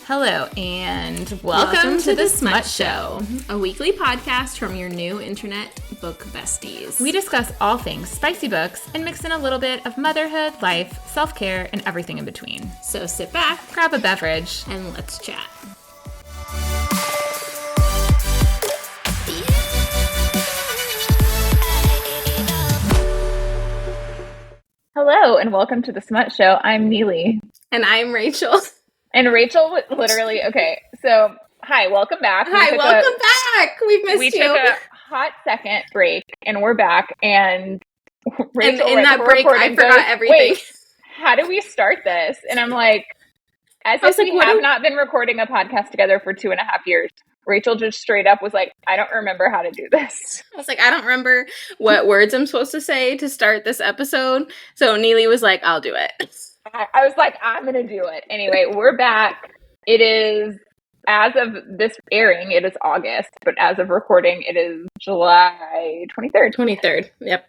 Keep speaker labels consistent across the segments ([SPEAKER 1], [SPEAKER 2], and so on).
[SPEAKER 1] Hello, and welcome to the Smut Show,
[SPEAKER 2] a weekly podcast from your new internet book besties.
[SPEAKER 1] We discuss all things spicy books and mix in a little bit of motherhood, life, self-care, and everything in between.
[SPEAKER 2] So sit back,
[SPEAKER 1] grab a beverage,
[SPEAKER 2] and let's chat.
[SPEAKER 1] Hello, and welcome to the Smut Show. I'm Neely.
[SPEAKER 2] And I'm Rachel.
[SPEAKER 1] And Rachel literally, okay, so hi, welcome back.
[SPEAKER 2] Hi, welcome back. We've missed you.
[SPEAKER 1] We took a hot second break, and we're back, and Rachel,
[SPEAKER 2] and in that break, I forgot everything.
[SPEAKER 1] Wait, how do we start this? And I'm like, as if we have not been recording a podcast together for 2.5 years. Rachel just straight up was like, I don't remember how to do this.
[SPEAKER 2] I was like, I don't remember what words I'm supposed to say to start this episode. So Neely was like, I'll do it.
[SPEAKER 1] I was like, I'm going to do it. Anyway, we're back. It is, as of this airing, it is August. But as of recording, it is July 23rd.
[SPEAKER 2] 23rd, yep.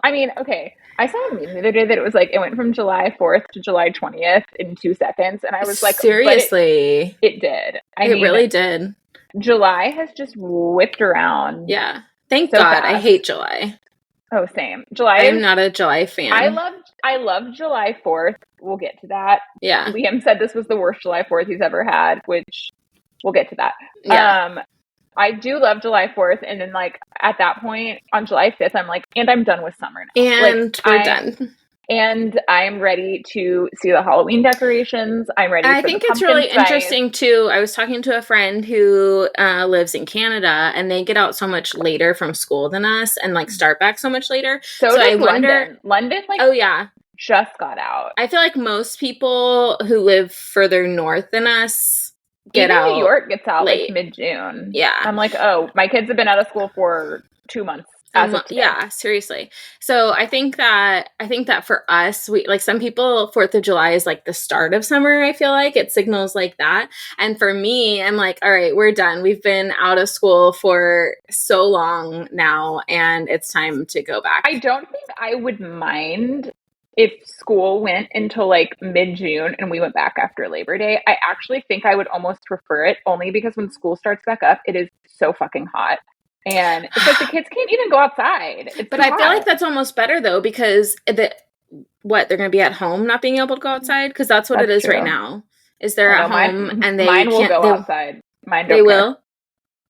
[SPEAKER 1] I mean, okay. I saw a meme the other day that it was like, it went from July 4th to July 20th in 2 seconds. And I was like,
[SPEAKER 2] seriously?
[SPEAKER 1] It did.
[SPEAKER 2] I mean, really did.
[SPEAKER 1] July has just whipped around.
[SPEAKER 2] Yeah. Thank God. Fast. I hate July.
[SPEAKER 1] Oh, same. July.
[SPEAKER 2] I'm not a July fan.
[SPEAKER 1] I love July 4th. We'll get to that.
[SPEAKER 2] Yeah.
[SPEAKER 1] Liam said this was the worst July 4th he's ever had, which we'll get to that.
[SPEAKER 2] Yeah.
[SPEAKER 1] I do love July 4th. And then like at that point on July 5th, I'm like, and I'm done with summer now.
[SPEAKER 2] And we're done.
[SPEAKER 1] And I'm ready to see the Halloween decorations. I'm ready.
[SPEAKER 2] I think it's really interesting too. I was talking to a friend who lives in Canada, and they get out so much later from school than us, and like start back so much later.
[SPEAKER 1] So I wonder, London, like,
[SPEAKER 2] oh yeah,
[SPEAKER 1] just got out.
[SPEAKER 2] I feel like most people who live further north than us get out.
[SPEAKER 1] New York gets out
[SPEAKER 2] late.
[SPEAKER 1] Like mid-June.
[SPEAKER 2] Yeah,
[SPEAKER 1] I'm like, oh, my kids have been out of school for 2 months.
[SPEAKER 2] Yeah, seriously. So I think that for us, we like some people 4th of July is like the start of summer. I feel like it signals like that. And for me, I'm like, all right, we're done. We've been out of school for so long now, and it's time to go back.
[SPEAKER 1] I don't think I would mind if school went until like mid-June and we went back after Labor Day. I actually think I would almost prefer it, only because when school starts back up, it is so fucking hot. And it's like the kids can't even go outside.
[SPEAKER 2] But I feel like that's almost better though, because they're going to be at home not being able to go outside? Because that's what it is right now. Is they're at home and
[SPEAKER 1] mine will go outside. Mine don't.
[SPEAKER 2] They will?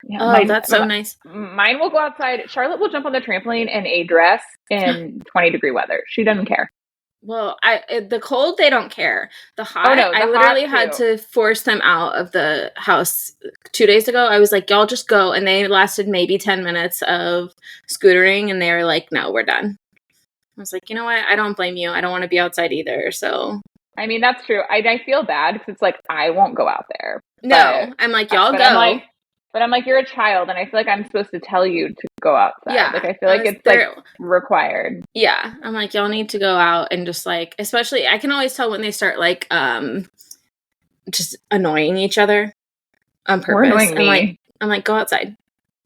[SPEAKER 1] Yeah,
[SPEAKER 2] oh, that's so nice.
[SPEAKER 1] Mine will go outside. Charlotte will jump on the trampoline in a dress in 20-degree weather. She doesn't care.
[SPEAKER 2] Well, the cold, they don't care. The hot, I literally had to force them out of the house 2 days ago. I was like, y'all just go. And they lasted maybe 10 minutes of scootering. And they were like, no, we're done. I was like, you know what? I don't blame you. I don't want to be outside either. So,
[SPEAKER 1] I mean, that's true. I feel bad because it's like, I won't go out there.
[SPEAKER 2] No, I'm like, y'all go.
[SPEAKER 1] But I'm like, you're a child, and I feel like I'm supposed to tell you to go outside.
[SPEAKER 2] Yeah.
[SPEAKER 1] Like, I feel like it's like required.
[SPEAKER 2] Yeah. I'm like, y'all need to go out and just like, especially, I can always tell when they start like, just annoying each other on purpose.
[SPEAKER 1] Or annoying me.
[SPEAKER 2] I'm like, go outside.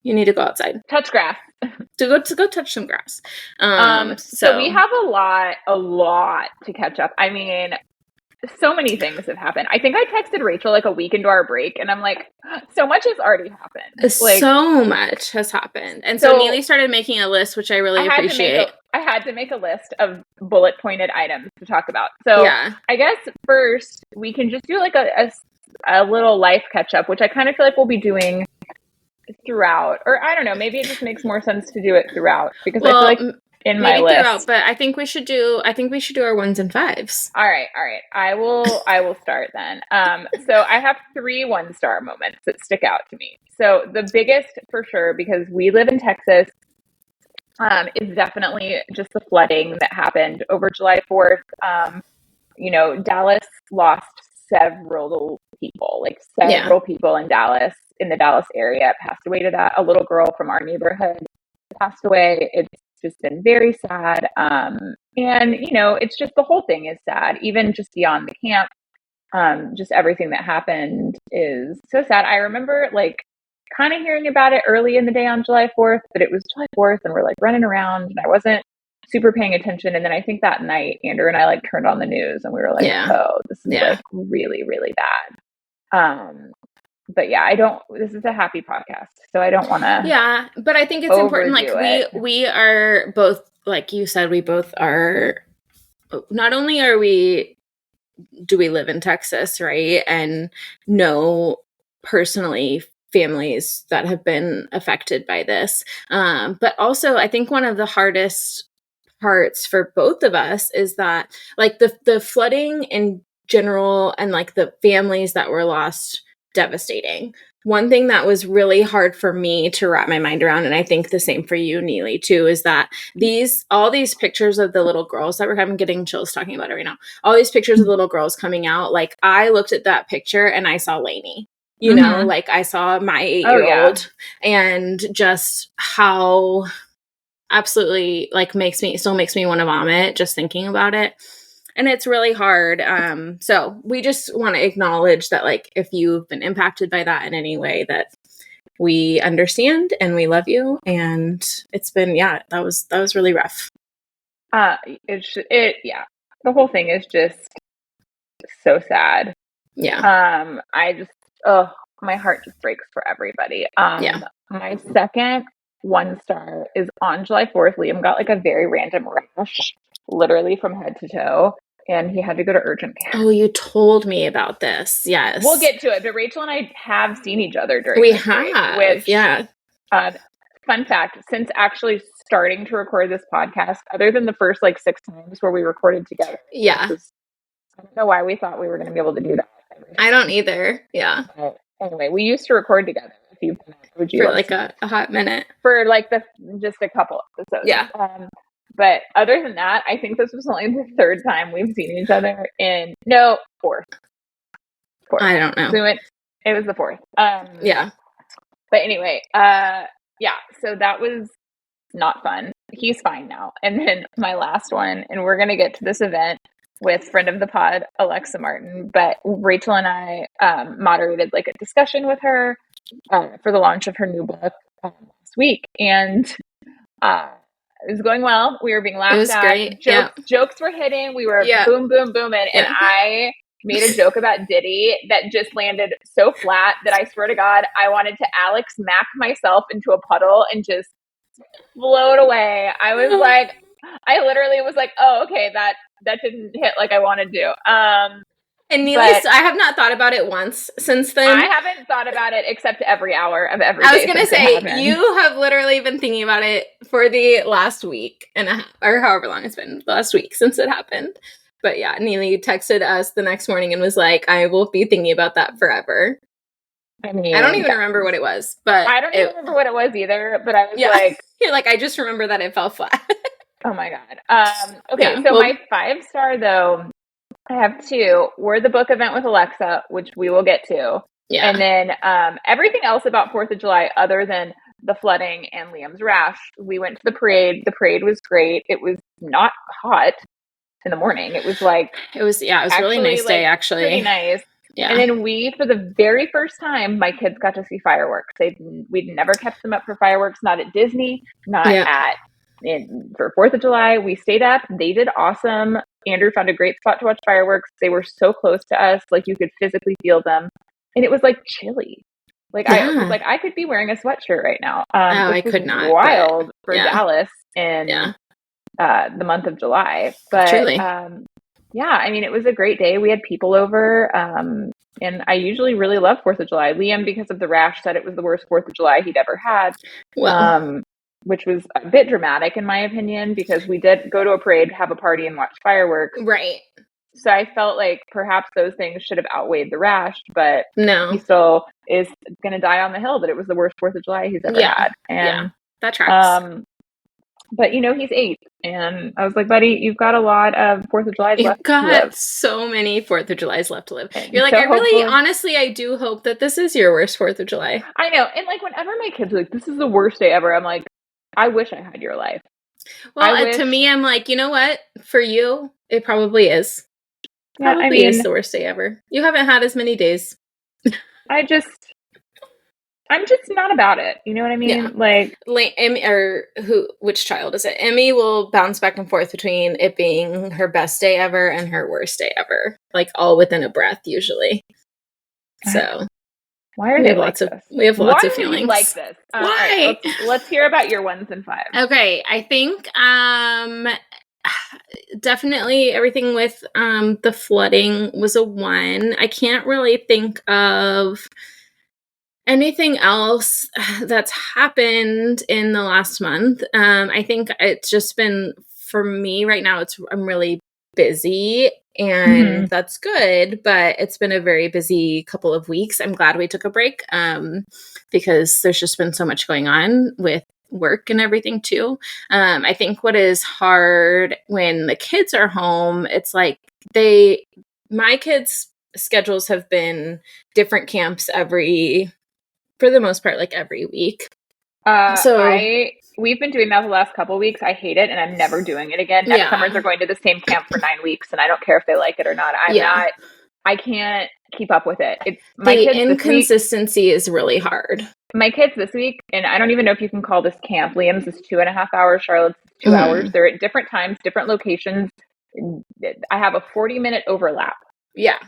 [SPEAKER 2] You need to go outside.
[SPEAKER 1] Touch grass.
[SPEAKER 2] to go touch some grass.
[SPEAKER 1] So we have a lot to catch up. I mean, so many things have happened. I think I texted Rachel like a week into our break, and I'm like, so much has already happened. Like,
[SPEAKER 2] so much has happened. And so Neely started making a list, which I really appreciate.
[SPEAKER 1] I had to make a list of bullet pointed items to talk about. So yeah. I guess first we can just do like a little life catch up, which I kind of feel like we'll be doing throughout. Or I don't know, maybe it just makes more sense to do it throughout, because I feel like in my list.
[SPEAKER 2] Throughout, but I think we should do our 1s and 5s.
[SPEAKER 1] All right. I will start then. So I have 3 1-star moments that stick out to me. So the biggest for sure, because we live in Texas, is definitely just the flooding that happened over July 4th. Dallas lost several people, people in Dallas, in the Dallas area passed away to that. A little girl from our neighborhood passed away. It's just been very sad. And, it's just, the whole thing is sad, even just beyond the camp. Just everything that happened is so sad. I remember kind of hearing about it early in the day on July 4th, but it was July 4th and we're running around and I wasn't super paying attention. And then I think that night, Andrew and I turned on the news and we were like, oh, this is really, really bad. But yeah, this is a happy podcast, so I don't want to.
[SPEAKER 2] Yeah, but I think it's important. Like we are both, like you said, we both are, not only do we live in Texas, right? And know personally families that have been affected by this. But also I think one of the hardest parts for both of us is that like the flooding in general and like the families that were lost, devastating. One thing that was really hard for me to wrap my mind around, and I think the same for you, Neely, too, is that all these pictures of the little girls that I'm getting chills talking about it right now. All these pictures of the little girls coming out, like I looked at that picture and I saw Lainey. You know, like I saw my 8-year-old and just how absolutely like still makes me want to vomit just thinking about it. And it's really hard. So we just want to acknowledge that, like, if you've been impacted by that in any way, that we understand and we love you. And it's been, that was really rough.
[SPEAKER 1] The whole thing is just so sad.
[SPEAKER 2] Yeah.
[SPEAKER 1] My heart just breaks for everybody. My second 1-star is on July 4th. Liam got like a very random rash, literally from head to toe, and he had to go to urgent care.
[SPEAKER 2] Oh, you told me about this. Yes.
[SPEAKER 1] We'll get to it, but Rachel and I have seen each other during this break, which, fun fact, since actually starting to record this podcast, other than the first like 6 times where we recorded together.
[SPEAKER 2] Yeah.
[SPEAKER 1] I don't know why we thought we were going to be able to do that.
[SPEAKER 2] I don't either. Yeah.
[SPEAKER 1] But anyway, we used to record together
[SPEAKER 2] for like a hot minute.
[SPEAKER 1] For like just a couple episodes.
[SPEAKER 2] Yeah.
[SPEAKER 1] But other than that, I think this was only the 3rd time we've seen each other fourth.
[SPEAKER 2] I don't know.
[SPEAKER 1] So it was the 4th.
[SPEAKER 2] Yeah.
[SPEAKER 1] But anyway, so that was not fun. He's fine now. And then my last one, and we're going to get to this event with friend of the pod, Alexa Martin, but Rachel and I moderated like a discussion with her for the launch of her new book last week. And it was going well. We were being laughed at.
[SPEAKER 2] Great.
[SPEAKER 1] Jokes were hitting. We were boom, boom, booming. And I made a joke about Diddy that just landed so flat that I swear to God, I wanted to Alex Mack myself into a puddle and just float away. I literally was like, oh, okay, that didn't hit like I wanted to.
[SPEAKER 2] And Neely, I have not thought about it once since then.
[SPEAKER 1] I haven't thought about it except every hour of every day.
[SPEAKER 2] I was going to say, you have literally been thinking about it for the last week or however long it's been, the last week since it happened. But yeah, Neely texted us the next morning and was like, I will be thinking about that forever.
[SPEAKER 1] I mean,
[SPEAKER 2] I don't even remember what it was, but
[SPEAKER 1] I don't even remember what it was either, but I was like,
[SPEAKER 2] you're like, I just remember that it fell flat.
[SPEAKER 1] Oh my God. Okay. So my 5-star though, I have 2. We're the book event with Alexa, which we will get to.
[SPEAKER 2] Yeah.
[SPEAKER 1] And then everything else about 4th of July, other than the flooding and Liam's rash, we went to the parade. The parade was great. It was not hot in the morning. It was like...
[SPEAKER 2] It was a really nice day, actually.
[SPEAKER 1] Pretty nice. Yeah. And then we, for the very first time, my kids got to see fireworks. We'd never kept them up for fireworks, not at Disney, not for 4th of July. We stayed up. They did awesome. Andrew found a great spot to watch fireworks. They were so close to us, like you could physically feel them. And it was like chilly. Like I was like, I could be wearing a sweatshirt right now.
[SPEAKER 2] I could not.
[SPEAKER 1] Wild for Dallas in the month of July. But
[SPEAKER 2] truly.
[SPEAKER 1] I mean, it was a great day. We had people over. And I usually really love 4th of July. Liam, because of the rash, said it was the worst 4th of July he'd ever had.
[SPEAKER 2] Well.
[SPEAKER 1] Which was a bit dramatic in my opinion, because we did go to a parade, have a party, and watch fireworks.
[SPEAKER 2] Right.
[SPEAKER 1] So I felt like perhaps those things should have outweighed the rash, but
[SPEAKER 2] no,
[SPEAKER 1] he still is going to die on the hill that it was the worst 4th of July he's ever had. And
[SPEAKER 2] that tracks.
[SPEAKER 1] But he's 8, and I was like, buddy, you've got a lot of 4th of July left to live.
[SPEAKER 2] You've got so many 4th of Julys left to live. You're like, so honestly, I do hope that this is your worst 4th of July.
[SPEAKER 1] I know. And like, whenever my kids are like, this is the worst day ever, I'm like, I wish I had your life.
[SPEAKER 2] Well, to me, I'm like, you know what? For you, it probably is. Probably is the worst day ever. You haven't had as many days.
[SPEAKER 1] I'm just not about it. You know what I mean?
[SPEAKER 2] Yeah.
[SPEAKER 1] Like,
[SPEAKER 2] which child is it? Emmy will bounce back and forth between it being her best day ever and her worst day ever. Like all within a breath, usually. So
[SPEAKER 1] why are they like this?
[SPEAKER 2] We have lots of
[SPEAKER 1] Why
[SPEAKER 2] feelings.
[SPEAKER 1] do you like this?
[SPEAKER 2] Why?
[SPEAKER 1] All right, let's hear about your 1s and 5s.
[SPEAKER 2] Okay, I think definitely everything with the flooding was a 1. I can't really think of anything else that's happened in the last month. I think it's just been, for me right now, I'm really busy, and that's good, but it's been a very busy couple of weeks. I'm glad we took a break because there's just been so much going on with work and everything too. I think what is hard when the kids are home, it's like my kids' schedules have been different camps for the most part, like every week.
[SPEAKER 1] We've been doing that the last couple of weeks. I hate it, and I'm never doing it again. Next summer, they're going to the same camp for 9 weeks, and I don't care if they like it or not. I can't keep up with it. It's my
[SPEAKER 2] the
[SPEAKER 1] kids
[SPEAKER 2] inconsistency is really hard.
[SPEAKER 1] My kids this week, and I don't even know if you can call this camp. Liam's is 2.5 hours. Charlotte's is 2 hours. They're at different times, different locations. I have a 40-minute overlap.
[SPEAKER 2] Yeah.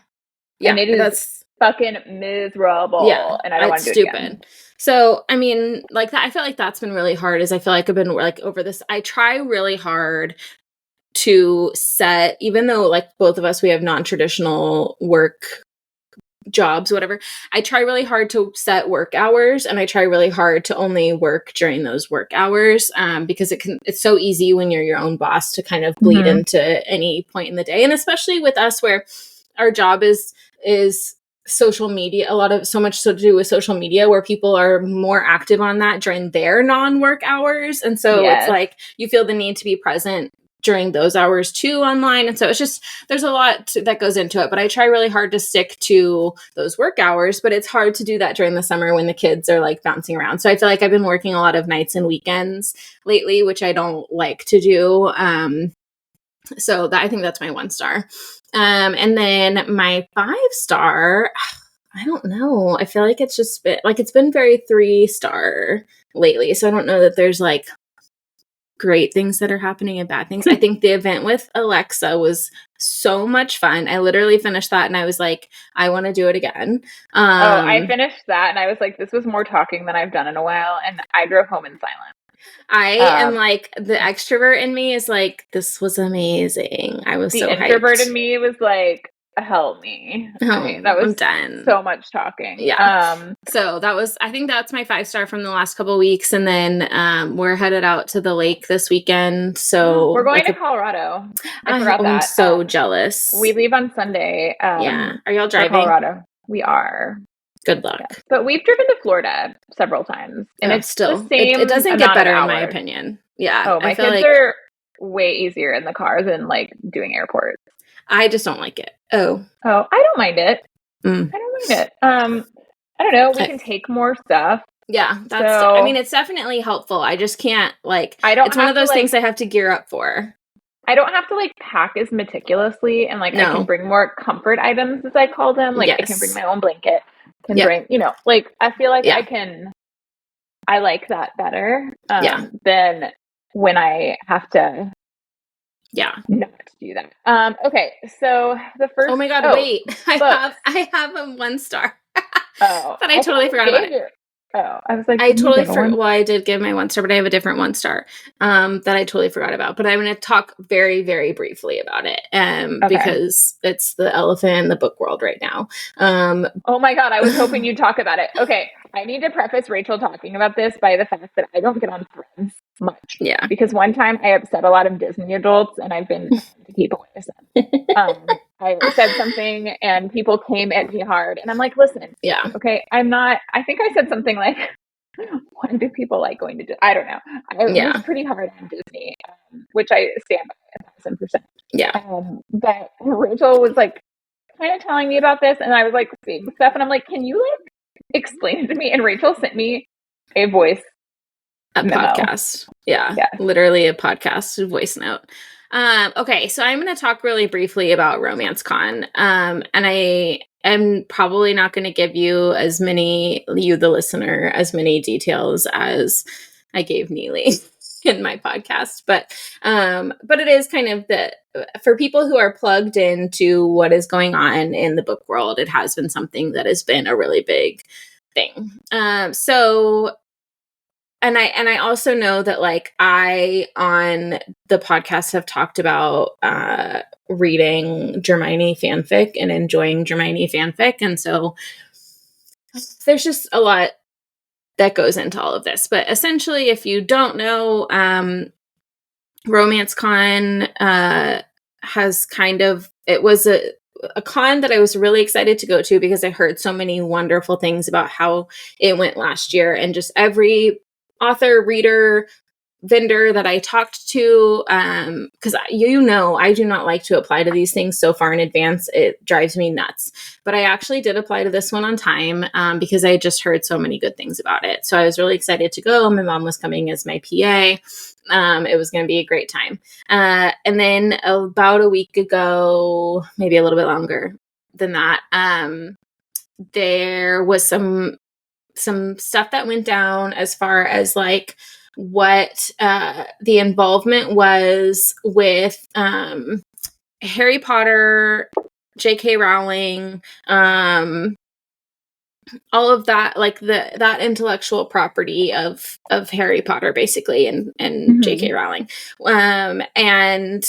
[SPEAKER 1] And it is fucking miserable.
[SPEAKER 2] Yeah.
[SPEAKER 1] And I don't want to do it again.
[SPEAKER 2] So, I mean, like that, I feel like that's been really hard. I feel like I've been like over this. I try really hard to set, even though like both of us, we have non-traditional work jobs, whatever. I try really hard to set work hours, and I try really hard to only work during those work hours because it's so easy when you're your own boss to kind of bleed into any point in the day. And especially with us where our job is social media, so much to do with social media, where people are more active on that during their non-work hours. And so it's like you feel the need to be present during those hours too online. And so it's just, there's a lot that goes into it, but I try really hard to stick to those work hours, but it's hard to do that during the summer when the kids are like bouncing around. So I feel like I've been working a lot of nights and weekends lately, which I don't like to do. So I think that's my 1 star. And then my 5 star, I don't know. I feel like it's just it's been very 3 star lately. So I don't know that there's like great things that are happening and bad things. I think the event with Alexa was so much fun. I literally finished that and I was like, I want to do it again.
[SPEAKER 1] I finished that and I was like, this was more talking than I've done in a while. And I drove home in silence.
[SPEAKER 2] I am like, the extrovert in me is like, this was amazing. I was so hyped. The
[SPEAKER 1] introvert in me was like, help me. That was done. So much talking.
[SPEAKER 2] Yeah. So I think that's my 5 star from the last couple of weeks. And then we're headed out to the lake this weekend. So
[SPEAKER 1] we're going to Colorado. I forgot that.
[SPEAKER 2] I'm so jealous.
[SPEAKER 1] We leave on Sunday.
[SPEAKER 2] Yeah. Are y'all driving?
[SPEAKER 1] Colorado. We are.
[SPEAKER 2] Good luck.
[SPEAKER 1] Yeah. But we've driven to Florida several times. And it's still the same.
[SPEAKER 2] It doesn't get better in my opinion. Yeah.
[SPEAKER 1] My kids are way easier in the car than like doing airports.
[SPEAKER 2] I just don't like it. Oh,
[SPEAKER 1] I don't mind it. I don't mind it. I don't know. We can take more stuff.
[SPEAKER 2] Yeah, I mean, it's definitely helpful. I just can't it's one of those things I have to gear up for.
[SPEAKER 1] I don't have to like pack as meticulously, and like I can bring more comfort items, as I call them. Like I can bring my own blanket. Bring, like I feel like I like that better than when I have to not do that. Okay, so the first.
[SPEAKER 2] Oh my god! Wait, I have a 1 star. But I totally forgot about it.
[SPEAKER 1] I was like,
[SPEAKER 2] I totally forgot. Well, I did give my 1 star, but I have a different 1 star that I totally forgot about. But I'm going to talk very, very briefly about it because it's the elephant in the book world right now.
[SPEAKER 1] Oh my god, I was hoping you'd talk about it. Okay, I need to preface Rachel talking about this by the fact that I don't get on Threads much.
[SPEAKER 2] Yeah.
[SPEAKER 1] Because one time I upset a lot of Disney adults, and I've been to keep away since. I said something and people came at me hard, and I'm like, listen, okay, I think I said something like, why do people like going to Disney? I don't know. I was pretty hard on Disney, which I stand by 1,000%.
[SPEAKER 2] Yeah.
[SPEAKER 1] But Rachel was like kind of telling me about this, and I was like seeing stuff, and I'm like, can you like explain it to me? And Rachel sent me a voice
[SPEAKER 2] podcast. Yeah. Literally a podcast voice note. Okay, so I'm going to talk really briefly about Romance Con. And I am probably not going to give you the listener, as many details as I gave Neely. in my podcast, but it is kind of for people who are plugged into what is going on in the book world, it has been something that has been a really big thing. So, and I also know that like I on the podcast have talked about reading Hermione fanfic and enjoying Hermione fanfic, and so there's just a lot that goes into all of this. But essentially, if you don't know, Romance Con has it was a con that I was really excited to go to because I heard so many wonderful things about how it went last year, and just every author, reader, vendor that I talked to, because I do not like to apply to these things so far in advance. It drives me nuts. But I actually did apply to this one on time because I just heard so many good things about it. So I was really excited to go. My mom was coming as my PA. It was going to be a great time. And then about a week ago, maybe a little bit longer than that, there was some stuff that went down as far as like what the involvement was with Harry Potter, J.K. Rowling, all of that, like that intellectual property of Harry Potter, basically, and mm-hmm. J.K. Rowling, and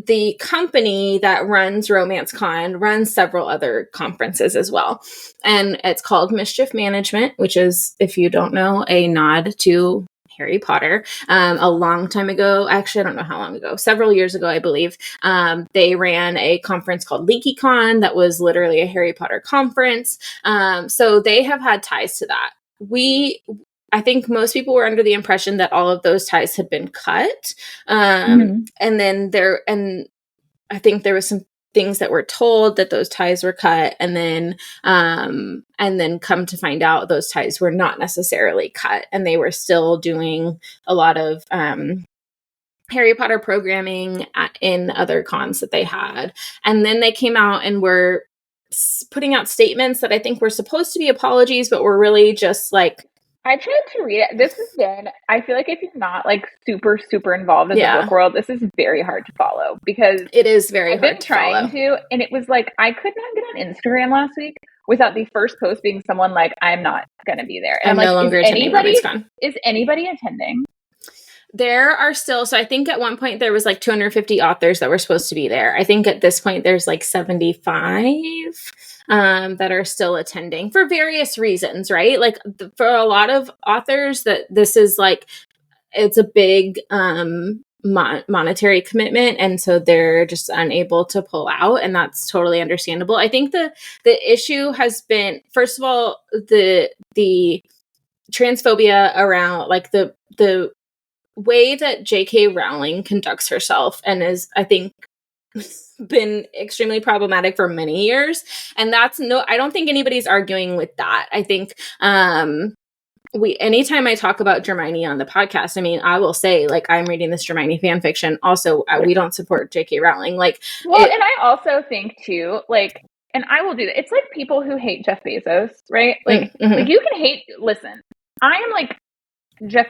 [SPEAKER 2] the company that runs Romance Con runs several other conferences as well, and it's called Mischief Management, which is, if you don't know, a nod to Harry Potter. A long time ago, actually, I don't know how long ago, several years ago, I believe, they ran a conference called LeakyCon that was literally a Harry Potter conference. So they have had ties to that. I think most people were under the impression that all of those ties had been cut. Mm-hmm. And I think there was some things that were told that those ties were cut, and then come to find out those ties were not necessarily cut, and they were still doing a lot of Harry Potter programming in other cons that they had. And then they came out and were putting out statements that I think were supposed to be apologies, but were really just like,
[SPEAKER 1] I tried to read it. This has been, I feel like if you're not like super, super involved in the book world, this is very hard to follow because
[SPEAKER 2] it is very
[SPEAKER 1] hard to follow. I've been trying to, and it was like, I could not get on Instagram last week without the first post being someone like, I'm not going to be there. And
[SPEAKER 2] I'm
[SPEAKER 1] like,
[SPEAKER 2] no longer attending RomanceCon.
[SPEAKER 1] Is anybody attending?
[SPEAKER 2] There are still, so I think at one point there was like 250 authors that were supposed to be there. I think at this point there's like 75 that are still attending for various reasons, right? Like for a lot of authors that this is like, it's a big monetary commitment. And so they're just unable to pull out, and that's totally understandable. I think the issue has been, first of all, the transphobia around like the way that J.K. Rowling conducts herself, and is, I think, been extremely problematic for many years. And I don't think anybody's arguing with that. I think anytime I talk about Hermione on the podcast, I mean, I will say like, I'm reading this Hermione fan fiction. Also, we don't support J.K. Rowling. Like,
[SPEAKER 1] well, and I also think too, like, and I will do that. It's like people who hate Jeff Bezos, right? Like, mm-hmm. like you can hate. Listen, I am like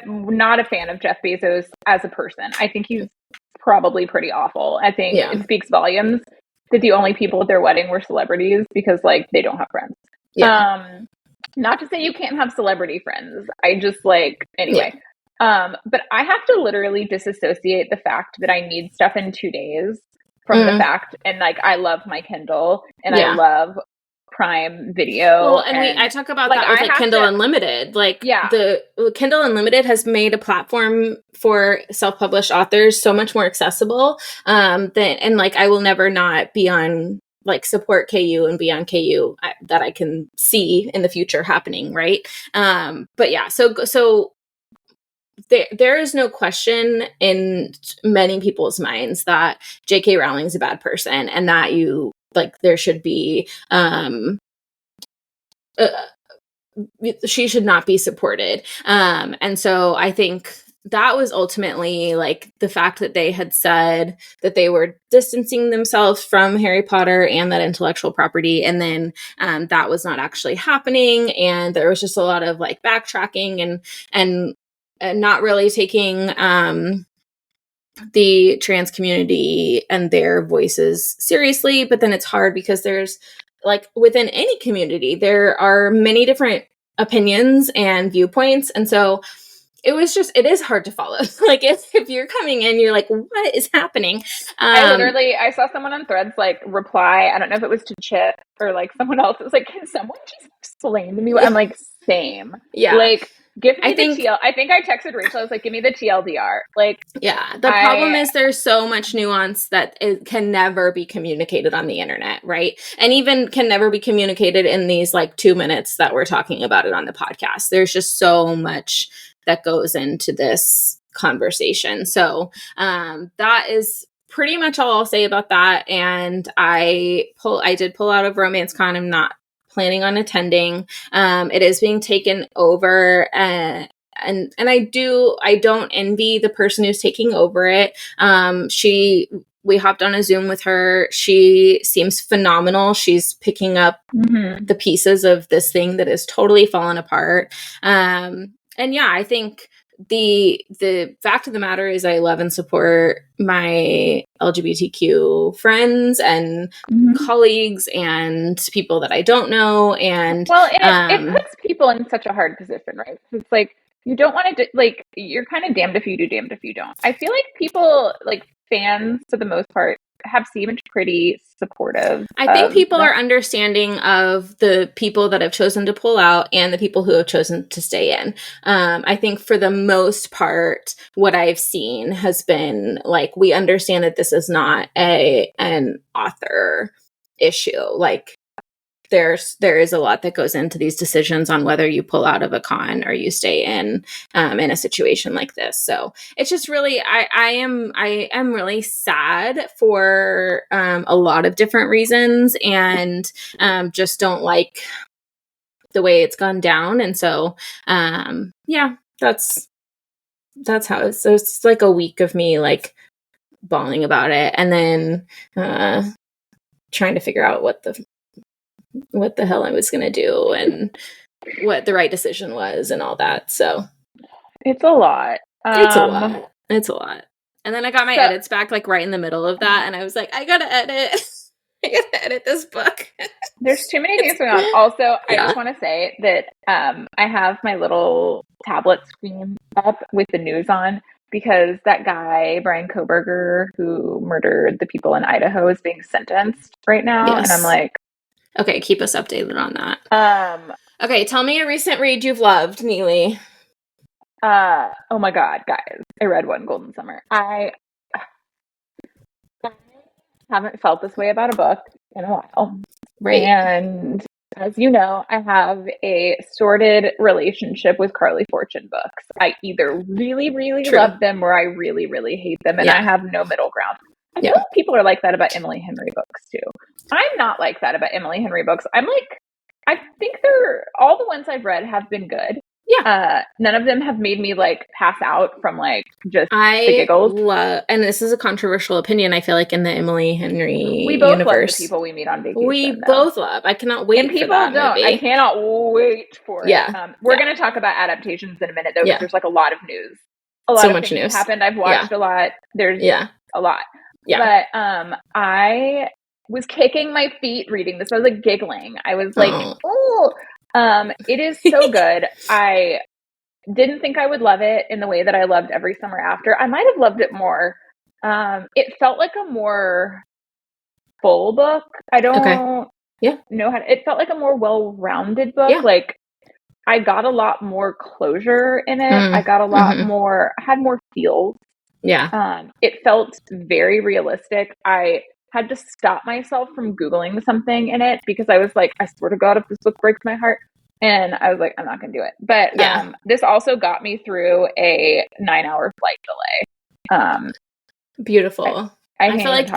[SPEAKER 1] not a fan of Jeff Bezos as a person. I think he's probably pretty awful. I think it speaks volumes that the only people at their wedding were celebrities because like they don't have friends. Yeah. Not to say you can't have celebrity friends. I just like, anyway. Yeah. But I have to literally disassociate the fact that I need stuff in 2 days from the fact, and like I love my Kindle and I love Prime Video.
[SPEAKER 2] Well, and I talk about like, that with like Kindle Unlimited. Like the Kindle Unlimited has made a platform for self-published authors so much more accessible. And like I will never not be on like support KU and be on KU that I can see in the future happening, right? But yeah, so there is no question in many people's minds that J.K. Rowling is a bad person, and that there should be, she should not be supported. And so I think that was ultimately like the fact that they had said that they were distancing themselves from Harry Potter and that intellectual property. And then that was not actually happening. And there was just a lot of like backtracking and not really taking the trans community and their voices seriously. But then it's hard because there's like within any community, there are many different opinions and viewpoints. And so it is hard to follow. Like if you're coming in, you're like, what is happening?
[SPEAKER 1] I saw someone on Threads like reply. I don't know if it was to Chip or like someone else. It was like, can someone just explain to me what I'm like, same.
[SPEAKER 2] Yeah.
[SPEAKER 1] Like, give me TL. I think I texted Rachel. I was like, give me the TLDR. Like,
[SPEAKER 2] yeah. The problem is there's so much nuance that it can never be communicated on the internet, right? And even can never be communicated in these like 2 minutes that we're talking about it on the podcast. There's just so much that goes into this conversation. So that is pretty much all I'll say about that. And I did pull out of Romance Con. I'm not planning on attending. It is being taken over and I don't envy the person who's taking over it. We hopped on a Zoom with her. She seems phenomenal. She's picking up the pieces of this thing that is totally fallen apart. And yeah, I think the fact of the matter is I love and support my LGBTQ friends and colleagues and people that I don't know. And
[SPEAKER 1] it puts people in such a hard position, right? It's like, you don't want to, like, you're kind of damned if you do, damned if you don't. I feel like people, like fans for the most part, have seemed pretty supportive.
[SPEAKER 2] I think people are understanding of the people that have chosen to pull out and the people who have chosen to stay in. I think for the most part, what I've seen has been like, we understand that this is not an author issue. Like there is a lot that goes into these decisions on whether you pull out of a con or you stay in a situation like this. So it's just really, I am really sad for a lot of different reasons, and just don't like the way it's gone down. And so, yeah, that's how it's. So it's like a week of me like bawling about it, and then trying to figure out what the hell I was going to do and what the right decision was and all that. So
[SPEAKER 1] it's a lot.
[SPEAKER 2] It's a lot. And then I got my edits back like right in the middle of that. And I was like, I got to edit. I got to edit this book.
[SPEAKER 1] There's too many things going on. Also, I just want to say that I have my little tablet screen up with the news on because that guy, Brian Koberger, who murdered the people in Idaho, is being sentenced right now. Yes. And I'm like,
[SPEAKER 2] okay, keep us updated on that. Okay, tell me a recent read you've loved, Neely.
[SPEAKER 1] Oh my God, guys. I read One Golden Summer. I haven't felt this way about a book in a while. Right. And as you know, I have a sordid relationship with Carly Fortune books. I either really, really love them or I really, really hate them. And I have no middle ground. I feel like people are like that about Emily Henry books too. I'm not like that about Emily Henry books. I think all the ones I've read have been good. Yeah. None of them have made me like pass out from like just the giggles.
[SPEAKER 2] And this is a controversial opinion, I feel like, in the Emily Henry
[SPEAKER 1] we both
[SPEAKER 2] universe.
[SPEAKER 1] Love the people we meet on vacation.
[SPEAKER 2] We both love. I cannot wait for that movie.
[SPEAKER 1] I cannot wait for it. We're going to talk about adaptations in a minute though, because there's like a lot of news. A lot of things happened. I've watched a lot. There's a lot. Yeah. But I was kicking my feet reading this. I was like giggling. I was like, oh, it is so good. I didn't think I would love it in the way that I loved Every Summer After. I might have loved it more. It felt like a more full book. I don't know how to, it felt like a more well-rounded book. Yeah. Like I got a lot more closure in it. I got a lot more, I had more feels. Yeah. It felt very realistic. I had to stop myself from Googling something in it because I was like, I swear to God, if this book breaks my heart. And I was like, I'm not going to do it. But this also got me through a 9-hour flight delay.
[SPEAKER 2] Beautiful. I feel like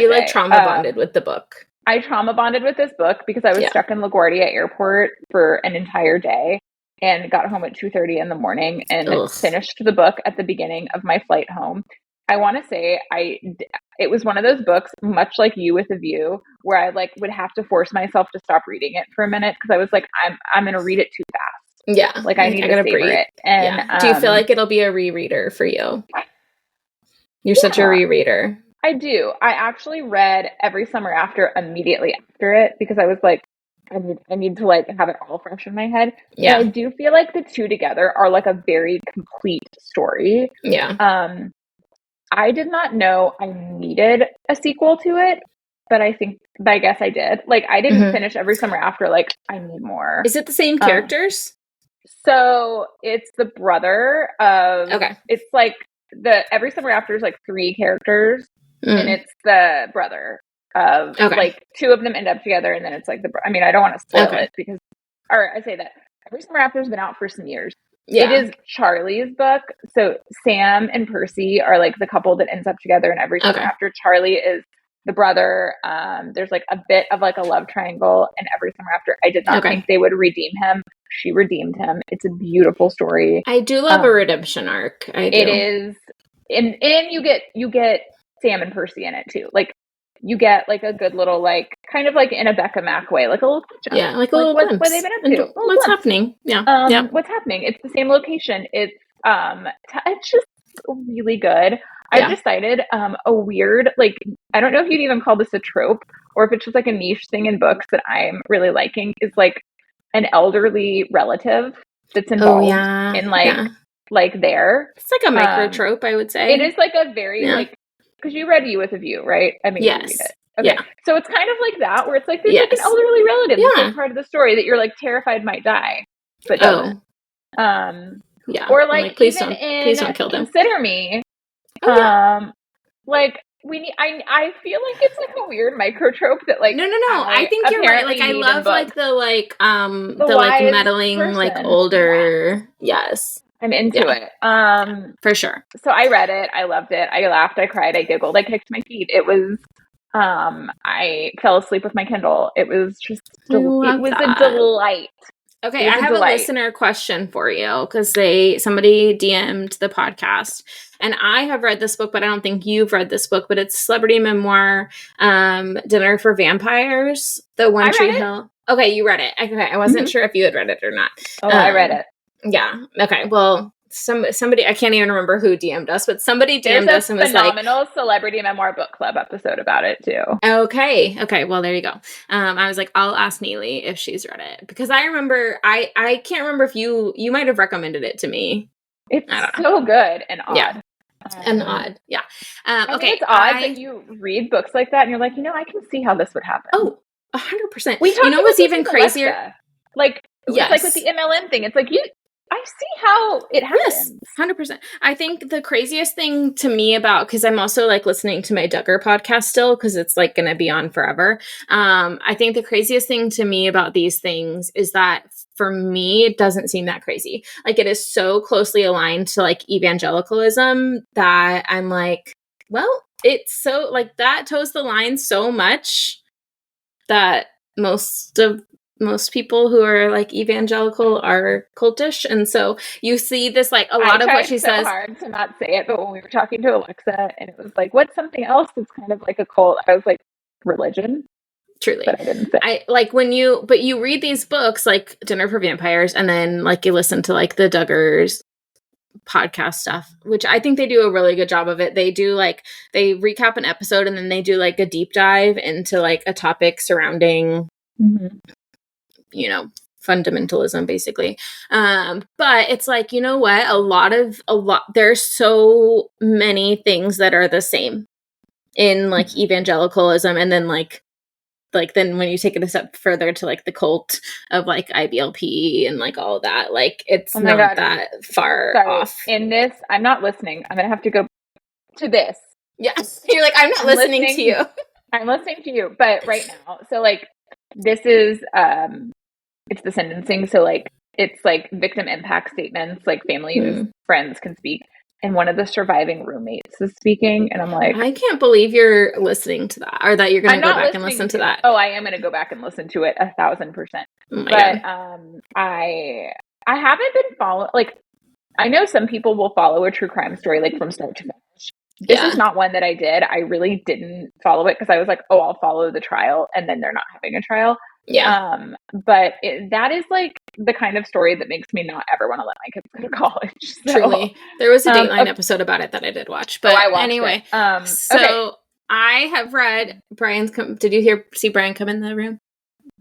[SPEAKER 2] you like trauma bonded with the book.
[SPEAKER 1] I trauma bonded with this book because I was stuck in LaGuardia Airport for an entire day and got home at 2:30 in the morning and finished the book at the beginning of my flight home. I want to say it was one of those books, much like You with a View, where I like would have to force myself to stop reading it for a minute because I was like, I'm going to read it too fast.
[SPEAKER 2] Yeah.
[SPEAKER 1] Like I need to savor
[SPEAKER 2] breathe.
[SPEAKER 1] it. And
[SPEAKER 2] yeah. Do you feel like it'll be a rereader for you? You're such a rereader.
[SPEAKER 1] I do. I actually read Every Summer After immediately after it because I was like, I need to like have it all fresh in my head.
[SPEAKER 2] Yeah.
[SPEAKER 1] But I do feel like the two together are like a very complete story.
[SPEAKER 2] Yeah.
[SPEAKER 1] I did not know I needed a sequel to it, but I guess I did. Like I didn't finish Every Summer After, like I need more.
[SPEAKER 2] Is it the same characters?
[SPEAKER 1] So it's the brother of, it's like Every Summer After is like 3 characters and it's the brother of like 2 of them end up together and then it's like I mean, I don't want to spoil it because, or I say that Every Summer After has been out for some years. Yeah. It is Charlie's book. So Sam and Percy are like the couple that ends up together in Every Summer After. Charlie is the brother. There's like a bit of like a love triangle in Every Summer After. I did not think they would redeem him. She redeemed him. It's a beautiful story.
[SPEAKER 2] I do love a redemption arc. I do.
[SPEAKER 1] It is, and you get Sam and Percy in it too. Like you get like a good little like kind of like in a Becca Mac way, like a little
[SPEAKER 2] like a little glimpse.
[SPEAKER 1] What they've been up to.
[SPEAKER 2] What's happening? Yeah.
[SPEAKER 1] What's happening? It's the same location. It's just really good. I've decided a weird, like, I don't know if you'd even call this a trope or if it's just like a niche thing in books that I'm really liking is like an elderly relative that's involved in like there.
[SPEAKER 2] It's like a micro trope, I would say.
[SPEAKER 1] It is like a very like, because you read You with a View, right? I mean,
[SPEAKER 2] yes.
[SPEAKER 1] You read it. Okay. Yeah. So it's kind of like that where it's like there's like an elderly relative in the same part of the story that you're like terrified might die, but doesn't. Or like
[SPEAKER 2] please don't kill them.
[SPEAKER 1] Consider Me. Like I feel like it's like a weird microtrope that like
[SPEAKER 2] no. I think you're right. Like I love like the like meddling person. Like older. Yes,
[SPEAKER 1] I'm into it.
[SPEAKER 2] For sure.
[SPEAKER 1] So I read it. I loved it. I laughed. I cried. I giggled. I kicked my feet. It was. I fell asleep with my Kindle. It was just. It was a delight.
[SPEAKER 2] Okay, I have a listener question for you because somebody DM'd the podcast, and I have read this book, but I don't think you've read this book. But it's celebrity memoir, Dinner for Vampires, the One Tree Hill. Okay, you read it. Okay, I wasn't sure if you had read it or not.
[SPEAKER 1] Oh, I read it.
[SPEAKER 2] Yeah. Okay. Well, somebody I can't even remember who DM'd us, but somebody DM'd us and was like,
[SPEAKER 1] phenomenal celebrity memoir book club episode about it too.
[SPEAKER 2] Okay. Well, there you go. I was like, I'll ask Neely if she's read it because I remember I can't remember if you might have recommended it to me.
[SPEAKER 1] It's so good and odd.
[SPEAKER 2] Yeah. And odd. Yeah. Okay.
[SPEAKER 1] It's odd that you read books like that and you're like, I can see how this would happen.
[SPEAKER 2] Oh, 100%. You know what's even crazier?
[SPEAKER 1] Alexa. Like, it's like with the MLM thing. It's like I see how it happens.
[SPEAKER 2] Yes, 100%. I think the craziest thing to me about, because I'm also like listening to my Duggar podcast still, because it's like going to be on forever. I think the craziest thing to me about these things is that for me, it doesn't seem that crazy. Like it is so closely aligned to like evangelicalism that I'm like, well, it's so like that toes the line so much that most people who are like evangelical are cultish, and so you see this like a lot of what she says.
[SPEAKER 1] Hard to not say it, but when we were talking to Alexa, and it was like, "What's something else that's kind of like a cult?" I was like, "Religion."
[SPEAKER 2] Truly,
[SPEAKER 1] but I didn't say.
[SPEAKER 2] I like when you read these books like Dinner for Vampires, and then like you listen to like the Duggars podcast stuff, which I think they do a really good job of it. They do like they recap an episode, and then they do like a deep dive into like a topic surrounding. Fundamentalism basically. But it's like, you know what? A lot, there's so many things that are the same in like evangelicalism. And then like then when you take it a step further to like the cult of like IBLP and like all of that, like it's not that far off.
[SPEAKER 1] In this, I'm not listening. I'm going to have to go to this.
[SPEAKER 2] Yes. You're like, I'm not listening to you.
[SPEAKER 1] I'm listening to you. But right now, so like, this is, it's the sentencing. So like, it's like victim impact statements, like family and friends can speak. And one of the surviving roommates is speaking. And I'm like,
[SPEAKER 2] I can't believe you're listening to that or that you're going to go back and listen to that.
[SPEAKER 1] Oh, I am going to go back and listen to it 1,000%.
[SPEAKER 2] Oh my God.
[SPEAKER 1] I haven't been following, like, I know some people will follow a true crime story, like from start to finish. This is not one that I did. I really didn't follow it because I was like, oh, I'll follow the trial. And then they're not having a trial.
[SPEAKER 2] Yeah.
[SPEAKER 1] But that is like the kind of story that makes me not ever want to let my kids go to college. So,
[SPEAKER 2] truly. There was a Dateline episode about it that I did watch. But
[SPEAKER 1] I watched
[SPEAKER 2] anyway,
[SPEAKER 1] it.
[SPEAKER 2] so I have read Brian's did you see Brian come in the room?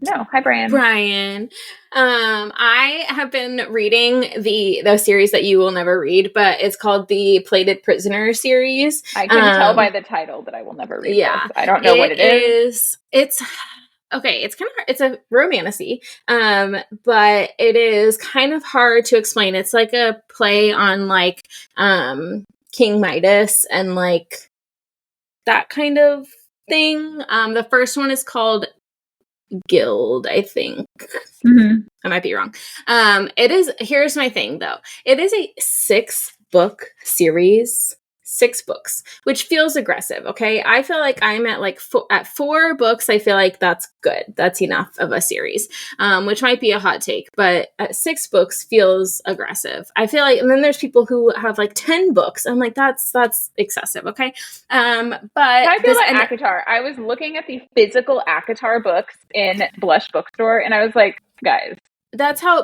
[SPEAKER 1] No. Hi, Brian.
[SPEAKER 2] Brian. I have been reading the series that you will never read, but it's called the Plated Prisoner series.
[SPEAKER 1] I can tell by the title that I will never read this. I don't know what it is.
[SPEAKER 2] It's okay, it's kind of hard. It's a romantasy, but it is kind of hard to explain. It's like a play on like King Midas and like that kind of thing. The first one is called Guild, I think.
[SPEAKER 1] Mm-hmm.
[SPEAKER 2] I might be wrong. Here's my thing though. It is a 6-book series. 6 books, which feels aggressive. Okay. I feel like I'm at like at 4 books. I feel like that's good. That's enough of a series, which might be a hot take, but at 6 books feels aggressive. I feel like, and then there's people who have like 10 books. I'm like, that's excessive. Okay. But
[SPEAKER 1] I feel like ACOTAR. I was looking at the physical ACOTAR books in Blush Bookstore and I was like, guys,
[SPEAKER 2] that's how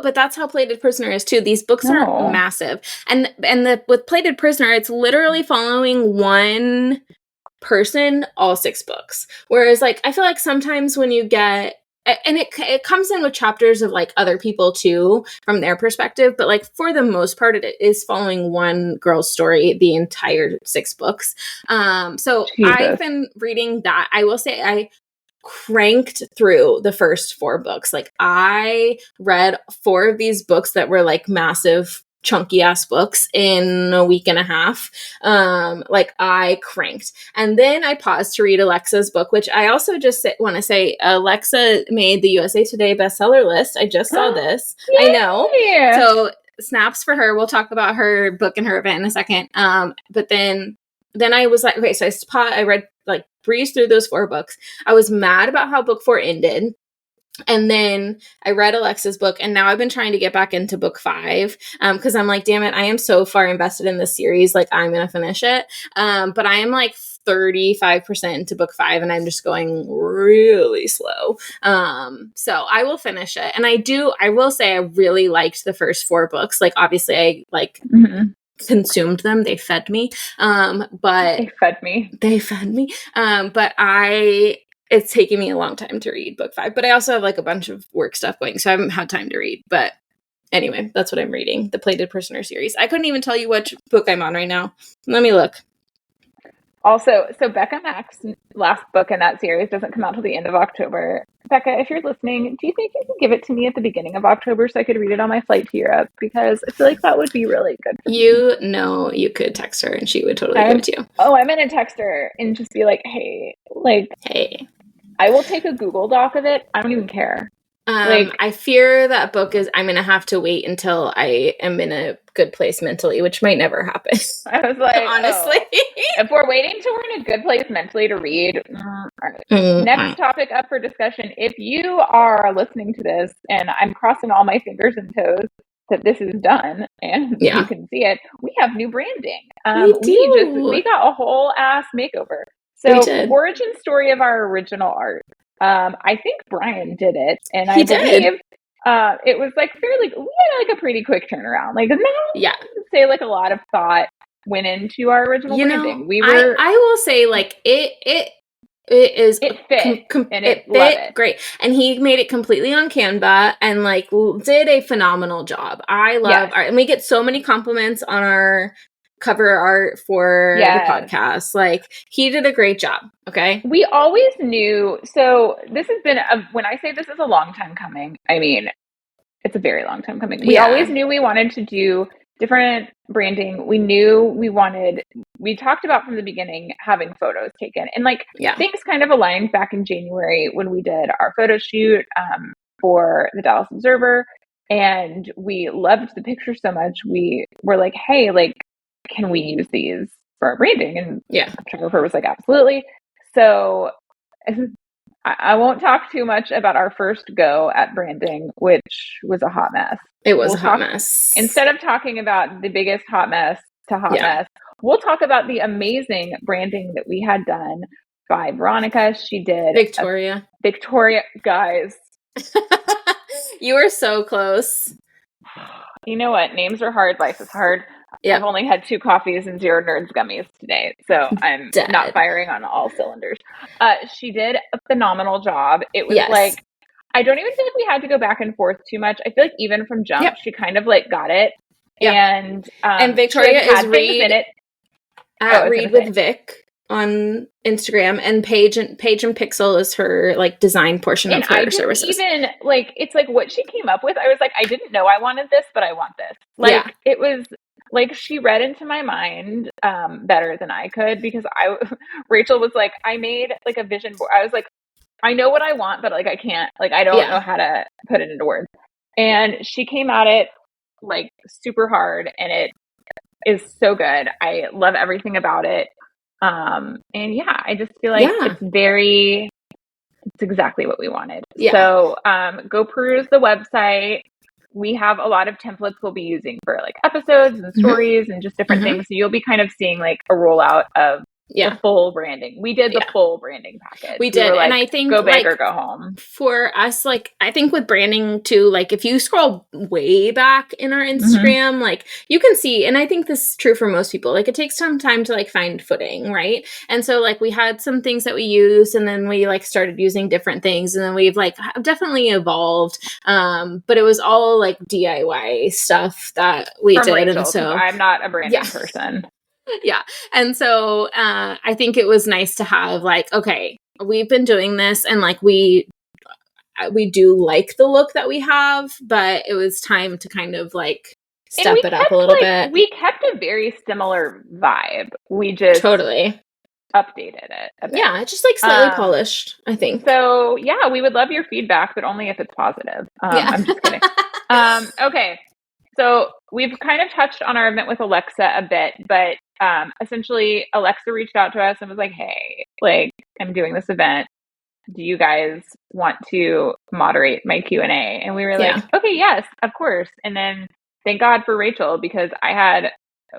[SPEAKER 2] Plated Prisoner is too. These books are massive. And with Plated Prisoner, it's literally following one person, all 6 books. Whereas like, I feel like sometimes when you get, and it comes in with chapters of like other people too, from their perspective. But like for the most part, it is following one girl's story, the entire 6 books. So Jesus. I've been reading that. I will say I cranked through the first 4 books. Like I read 4 of these books that were like massive chunky ass books in a week and a half. Like I cranked, and then I paused to read Alexa's book, which I also just want to say Alexa made the USA Today bestseller list. I just saw this. I know. So snaps for her. We'll talk about her book and her event in a second. But then I was like, okay, so I read like breezed through those 4 books. I was mad about how book 4 ended. And then I read Alexa's book, and now I've been trying to get back into book 5 because I'm like, damn it, I am so far invested in this series. Like, I'm going to finish it. But I am like 35% into book 5, and I'm just going really slow. So I will finish it. And I will say I really liked the first 4 books. Like, obviously, I like... Mm-hmm. Consumed them. They fed me. But it's taking me a long time to read book 5, but I also have like a bunch of work stuff going, so I haven't had time to read. But anyway, that's what I'm reading, the Plated Prisoner series. I couldn't even tell you which book I'm on right now. Let me look.
[SPEAKER 1] Also, so Becca Mack's last book in that series doesn't come out till the end of October. Becca, if you're listening, do you think you can give it to me at the beginning of October so I could read it on my flight to Europe? Because I feel like that would be really good for me.
[SPEAKER 2] You could text her and she would totally give it to you.
[SPEAKER 1] Oh, I'm going to text her and just be like, hey. I will take a Google Doc of it. I don't even care.
[SPEAKER 2] I fear that book I'm going to have to wait until I am in a good place mentally, which might never happen.
[SPEAKER 1] I was like, honestly, if we're waiting till we're in a good place mentally to read, next topic up for discussion. If you are listening to this and I'm crossing all my fingers and toes that this is done and you can see it, we have new branding. We got a whole ass makeover. So origin story of our original art. I think Brian did it, and I believe it was like we had like a pretty quick turnaround. Like, say like a lot of thought went into our original branding.
[SPEAKER 2] I will say like it fit and it fit great, and he made it completely on Canva and like did a phenomenal job. I love art, and we get so many compliments on our cover art for the podcast. Like, he did a great job. Okay,
[SPEAKER 1] we always knew. So this has been when I say this is a long time coming, I mean it's a very long time coming. We always knew we wanted to do different branding. We knew we talked about from the beginning having photos taken, and things kind of aligned back in January when we did our photo shoot for the Dallas Observer, and we loved the picture so much. We were like, hey, can we use these for our branding? And the photographer was like, absolutely. So I won't talk too much about our first go at branding, which was a hot mess.
[SPEAKER 2] It was a hot mess.
[SPEAKER 1] Instead of talking about the biggest hot mess to hot mess, we'll talk about the amazing branding that we had done by Veronica. She did
[SPEAKER 2] Victoria,
[SPEAKER 1] guys.
[SPEAKER 2] You were so close.
[SPEAKER 1] You know what? Names are hard. Life is hard. Yep. I've only had 2 coffees and 0 Nerds gummies today, so I'm not firing on all cylinders. She did a phenomenal job. It was like, I don't even feel like we had to go back and forth too much. I feel like even from jump, she kind of like got it. And
[SPEAKER 2] Victoria is Read
[SPEAKER 1] in it.
[SPEAKER 2] At Read with Vic on Instagram, and Paige and Pixel is her like design portion of her services.
[SPEAKER 1] Even like, it's like what she came up with. I was like, I didn't know I wanted this, but I want this. Like it was like she read into my mind better than I could, because Rachel was like, I made like a vision board. I was like, I know what I want, but like I can't, like I don't know how to put it into words. And she came at it like super hard, and it is so good. I love everything about it. And I just feel like it's exactly what we wanted. So go peruse the website. We have a lot of templates we'll be using for like episodes and stories and just different things. So you'll be kind of seeing like a rollout of the full branding. We did the full branding package.
[SPEAKER 2] We did. And I think
[SPEAKER 1] go big or go home.
[SPEAKER 2] For us, like, I think with branding too, like if you scroll way back in our Instagram, like you can see, and I think this is true for most people, like it takes some time to like find footing, right? And so like we had some things that we used, and then we like started using different things, and then we've like definitely evolved. But it was all like DIY stuff that we did.
[SPEAKER 1] Rachel,
[SPEAKER 2] and so
[SPEAKER 1] I'm not a branding person.
[SPEAKER 2] Yeah. And so I think it was nice to have like, okay, we've been doing this, and like we do like the look that we have, but it was time to kind of like step it up a little bit.
[SPEAKER 1] We kept a very similar vibe. We just
[SPEAKER 2] totally
[SPEAKER 1] updated it a bit.
[SPEAKER 2] Yeah, it's just like slightly polished, I think.
[SPEAKER 1] So yeah, we would love your feedback, but only if it's positive. I'm just kidding. Okay. So we've kind of touched on our event with Alexa a bit, but essentially Alexa reached out to us and was like, hey, like I'm doing this event. Do you guys want to moderate my Q&A? And we were like, okay, yes, of course. And then thank God for Rachel, because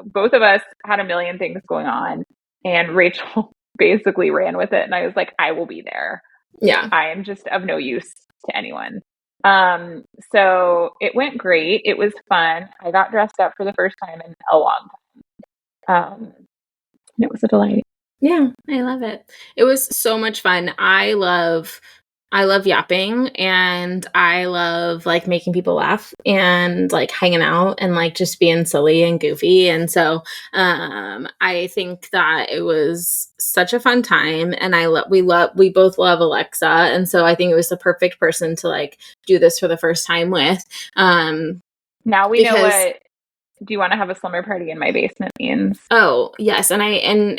[SPEAKER 1] both of us had a million things going on, and Rachel basically ran with it. And I was like, I will be there.
[SPEAKER 2] Yeah.
[SPEAKER 1] I am just of no use to anyone. So it went great. It was fun. I got dressed up for the first time in a long time. It was a delight.
[SPEAKER 2] Yeah, I love it. It was so much fun. I love yapping, and I love like making people laugh and like hanging out and like just being silly and goofy. And so I think that it was such a fun time, and we both love Alexa, and so I think it was the perfect person to like do this for the first time with.
[SPEAKER 1] Now we know what do you want to have a slumber party in my basement means.
[SPEAKER 2] Oh, yes. And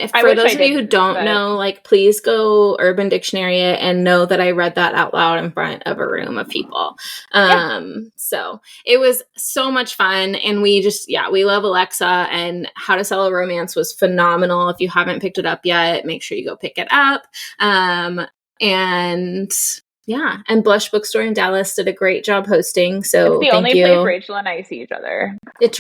[SPEAKER 2] if for those of you who don't know, like, please go Urban Dictionary it and know that I read that out loud in front of a room of people. So it was so much fun. And we love Alexa, and How to Sell a Romance was phenomenal. If you haven't picked it up yet, make sure you go pick it up. And Blush Bookstore in Dallas did a great job hosting. So
[SPEAKER 1] it's the only place Rachel and I see each other.
[SPEAKER 2] That's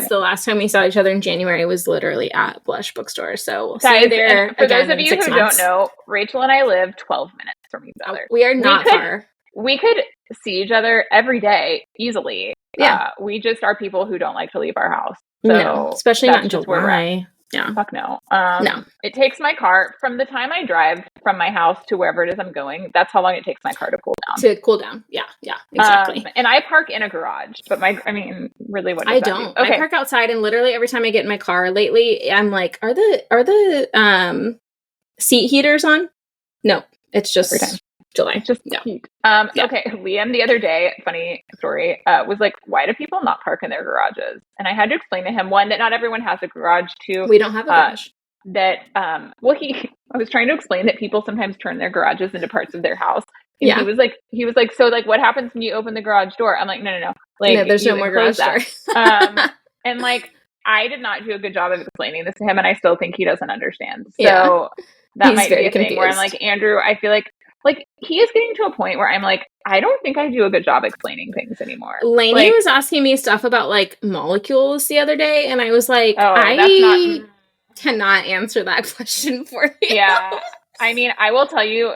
[SPEAKER 2] the last time we saw each other in January was literally at Blush Bookstore. So we'll see you there.
[SPEAKER 1] For those of you who don't know, Rachel and I live 12 minutes from each other.
[SPEAKER 2] We are not far.
[SPEAKER 1] We could see each other every day easily. Yeah. We just are people who don't like to leave our house. So
[SPEAKER 2] no, especially not in July. Yeah.
[SPEAKER 1] Fuck no.
[SPEAKER 2] No.
[SPEAKER 1] It takes my car from the time I drive from my house to wherever it is I'm going. That's how long it takes my car to cool down.
[SPEAKER 2] Yeah, exactly.
[SPEAKER 1] And I park in a garage, but really what does
[SPEAKER 2] I don't. Okay. I park outside, and literally every time I get in my car lately, I'm like, are the seat heaters on? No, it's just every time. July.
[SPEAKER 1] It's just heat. Okay. Liam the other day, funny story, was like, why do people not park in their garages? And I had to explain to him, one, that not everyone has a garage. Two,
[SPEAKER 2] we don't have a garage.
[SPEAKER 1] I was trying to explain that people sometimes turn their garages into parts of their house. And he was like, so like, what happens when you open the garage door? I'm like, no. Like,
[SPEAKER 2] there's no more garage door.
[SPEAKER 1] And like, I did not do a good job of explaining this to him, and I still think he doesn't understand. So that might be a thing where I'm like, Andrew, I feel like he is getting to a point where I'm like, I don't think I do a good job explaining things anymore.
[SPEAKER 2] Lainey was asking me stuff about like molecules the other day, and I was like, I cannot answer that question for you.
[SPEAKER 1] Yeah. I mean, I will tell you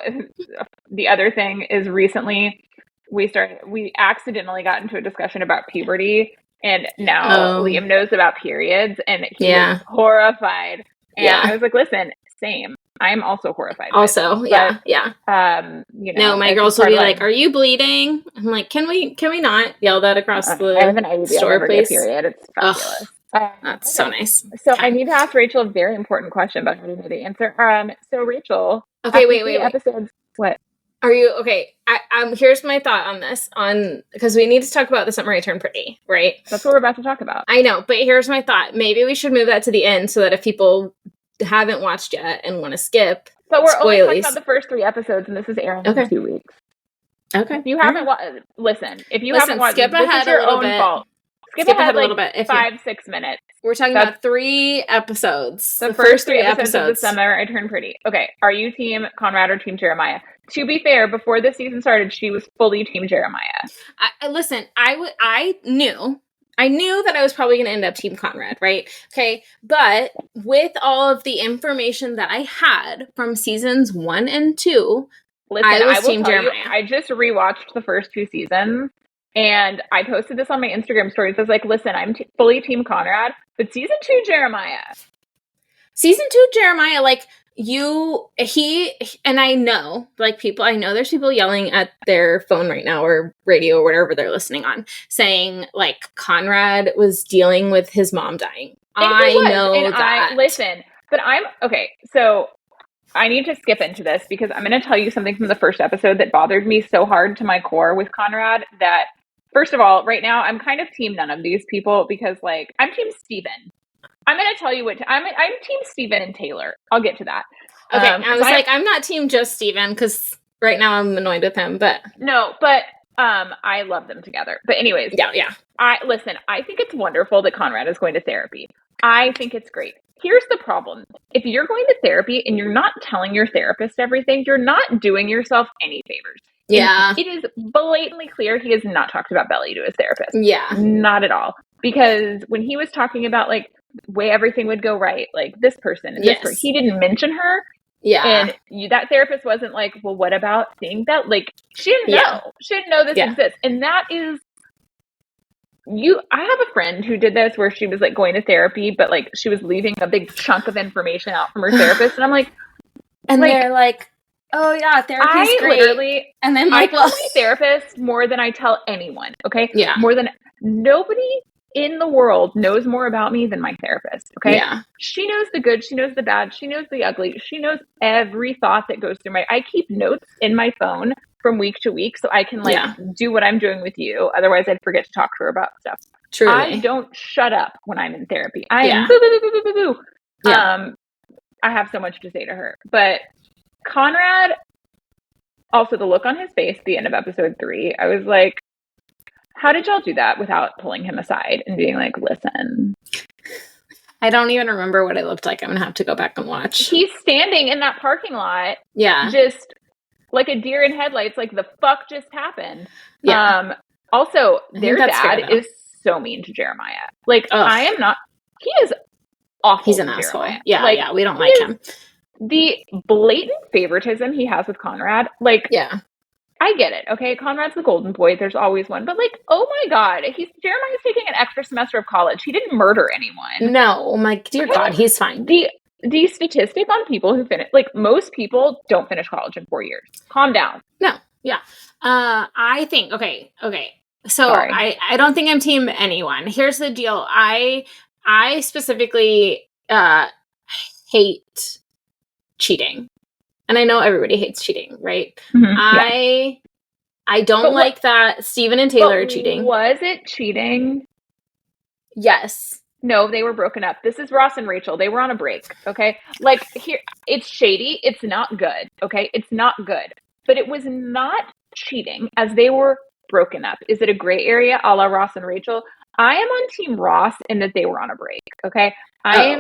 [SPEAKER 1] the other thing is recently we accidentally got into a discussion about puberty, and now Liam knows about periods, and he was horrified. And I was like, listen, same. I'm also horrified.
[SPEAKER 2] Also,
[SPEAKER 1] but,
[SPEAKER 2] yeah.
[SPEAKER 1] You know,
[SPEAKER 2] no, my girls will be like, "Are you bleeding?" I'm like, "Can we not yell that across the
[SPEAKER 1] I have an IUD,
[SPEAKER 2] store, please?"
[SPEAKER 1] Period. It's fabulous.
[SPEAKER 2] That's so nice.
[SPEAKER 1] So I need to ask Rachel a very important question, but I don't know the answer. So Rachel,
[SPEAKER 2] okay, wait.
[SPEAKER 1] Episodes. What?
[SPEAKER 2] Are you okay? Here's my thought on this. Because we need to talk about the summer I turned pretty, right?
[SPEAKER 1] That's what we're about to talk about.
[SPEAKER 2] I know, but here's my thought. Maybe we should move that to the end so that if people haven't watched yet and want to skip,
[SPEAKER 1] but we're only talking about the first 3 episodes, and this is airing in 2 weeks.
[SPEAKER 2] Okay.
[SPEAKER 1] If you haven't listen. If you haven't watched,
[SPEAKER 2] skip ahead, this is your own fault.
[SPEAKER 1] Skip ahead a little bit. 5-6 minutes.
[SPEAKER 2] We're talking about 3 episodes.
[SPEAKER 1] The first 3 episodes of the summer I turned pretty. Okay, are you team Conrad or team Jeremiah? To be fair, before the season started, she was fully team Jeremiah.
[SPEAKER 2] Listen, I knew that I was probably going to end up team Conrad, right? Okay, but with all of the information that I had from seasons 1 and 2, I was team Jeremiah.
[SPEAKER 1] I just rewatched the first 2 seasons. And I posted this on my Instagram stories. I was like, listen, I'm fully team Conrad, but season 2 Jeremiah.
[SPEAKER 2] Season 2 Jeremiah, like, and I know, like, I know there's people yelling at their phone right now or radio or whatever they're listening on, saying, like, Conrad was dealing with his mom dying. I know that.
[SPEAKER 1] Listen, but okay, so I need to skip into this because I'm going to tell you something from the first episode that bothered me so hard to my core with Conrad that, first of all, right now, I'm kind of team none of these people because, like, I'm team Steven. I'm going to tell you I'm team Steven and Taylor. I'll get to that.
[SPEAKER 2] Okay, I was like, I'm not team just Steven because right now I'm annoyed with him, but...
[SPEAKER 1] No, but I love them together. But anyways.
[SPEAKER 2] Yeah.
[SPEAKER 1] I think it's wonderful that Conrad is going to therapy. I think it's great. Here's the problem. If you're going to therapy and you're not telling your therapist everything, you're not doing yourself any favors.
[SPEAKER 2] Yeah.
[SPEAKER 1] It is blatantly clear he has not talked about Belly to his therapist.
[SPEAKER 2] Yeah.
[SPEAKER 1] Not at all. Because when he was talking about, like, the way everything would go right, like, this person and this person, he didn't mention her.
[SPEAKER 2] Yeah.
[SPEAKER 1] And that therapist wasn't like, well, what about seeing that? Like, she didn't know. She didn't know this exists. And that is... I have a friend who did this where she was, like, going to therapy, but, like, she was leaving a big chunk of information out from her therapist. And I'm like...
[SPEAKER 2] And they're like, oh, yeah, therapy's great.
[SPEAKER 1] Literally...
[SPEAKER 2] And then,
[SPEAKER 1] like, I tell my therapist more than I tell anyone, okay?
[SPEAKER 2] Yeah.
[SPEAKER 1] More than... Nobody in the world knows more about me than my therapist, okay?
[SPEAKER 2] Yeah.
[SPEAKER 1] She knows the good, she knows the bad, she knows the ugly, she knows every thought that goes through I keep notes in my phone from week to week so I can, like, do what I'm doing with you. Otherwise, I'd forget to talk to her about stuff.
[SPEAKER 2] Truly.
[SPEAKER 1] I don't shut up when I'm in therapy. I am boo. Yeah. I have so much to say to her. But Conrad, also the look on his face at the end of episode 3, I was like, how did y'all do that without pulling him aside and being like, listen?
[SPEAKER 2] I don't even remember what it looked like. I'm going to have to go back and watch.
[SPEAKER 1] He's standing in that parking lot.
[SPEAKER 2] Yeah.
[SPEAKER 1] Just like a deer in headlights. Like, the fuck just happened?
[SPEAKER 2] Yeah.
[SPEAKER 1] Also, their dad is so mean to Jeremiah. Like, I am not... He is awful.
[SPEAKER 2] He's an asshole. Yeah, like, we don't like him.
[SPEAKER 1] The blatant favoritism he has with Conrad, like...
[SPEAKER 2] Yeah.
[SPEAKER 1] I get it, okay? Conrad's the golden boy. There's always one. But, like, oh my God. Jeremiah's taking an extra semester of college. He didn't murder anyone.
[SPEAKER 2] No. Oh my dear God. He's fine.
[SPEAKER 1] The statistic on people who finish... Like, most people don't finish college in 4 years. Calm down.
[SPEAKER 2] No. Yeah. I think... Okay. So, I don't think I'm team anyone. Here's the deal. I specifically hate cheating. And I know everybody hates cheating, right? Mm-hmm. I don't like that Steven and Taylor are cheating.
[SPEAKER 1] Was it cheating?
[SPEAKER 2] Yes.
[SPEAKER 1] No, they were broken up. This is Ross and Rachel. They were on a break, okay? Like, here, it's shady. It's not good, okay? It's not good. But it was not cheating as they were broken up. Is it a gray area a la Ross and Rachel? I am on team Ross in that they were on a break, okay? They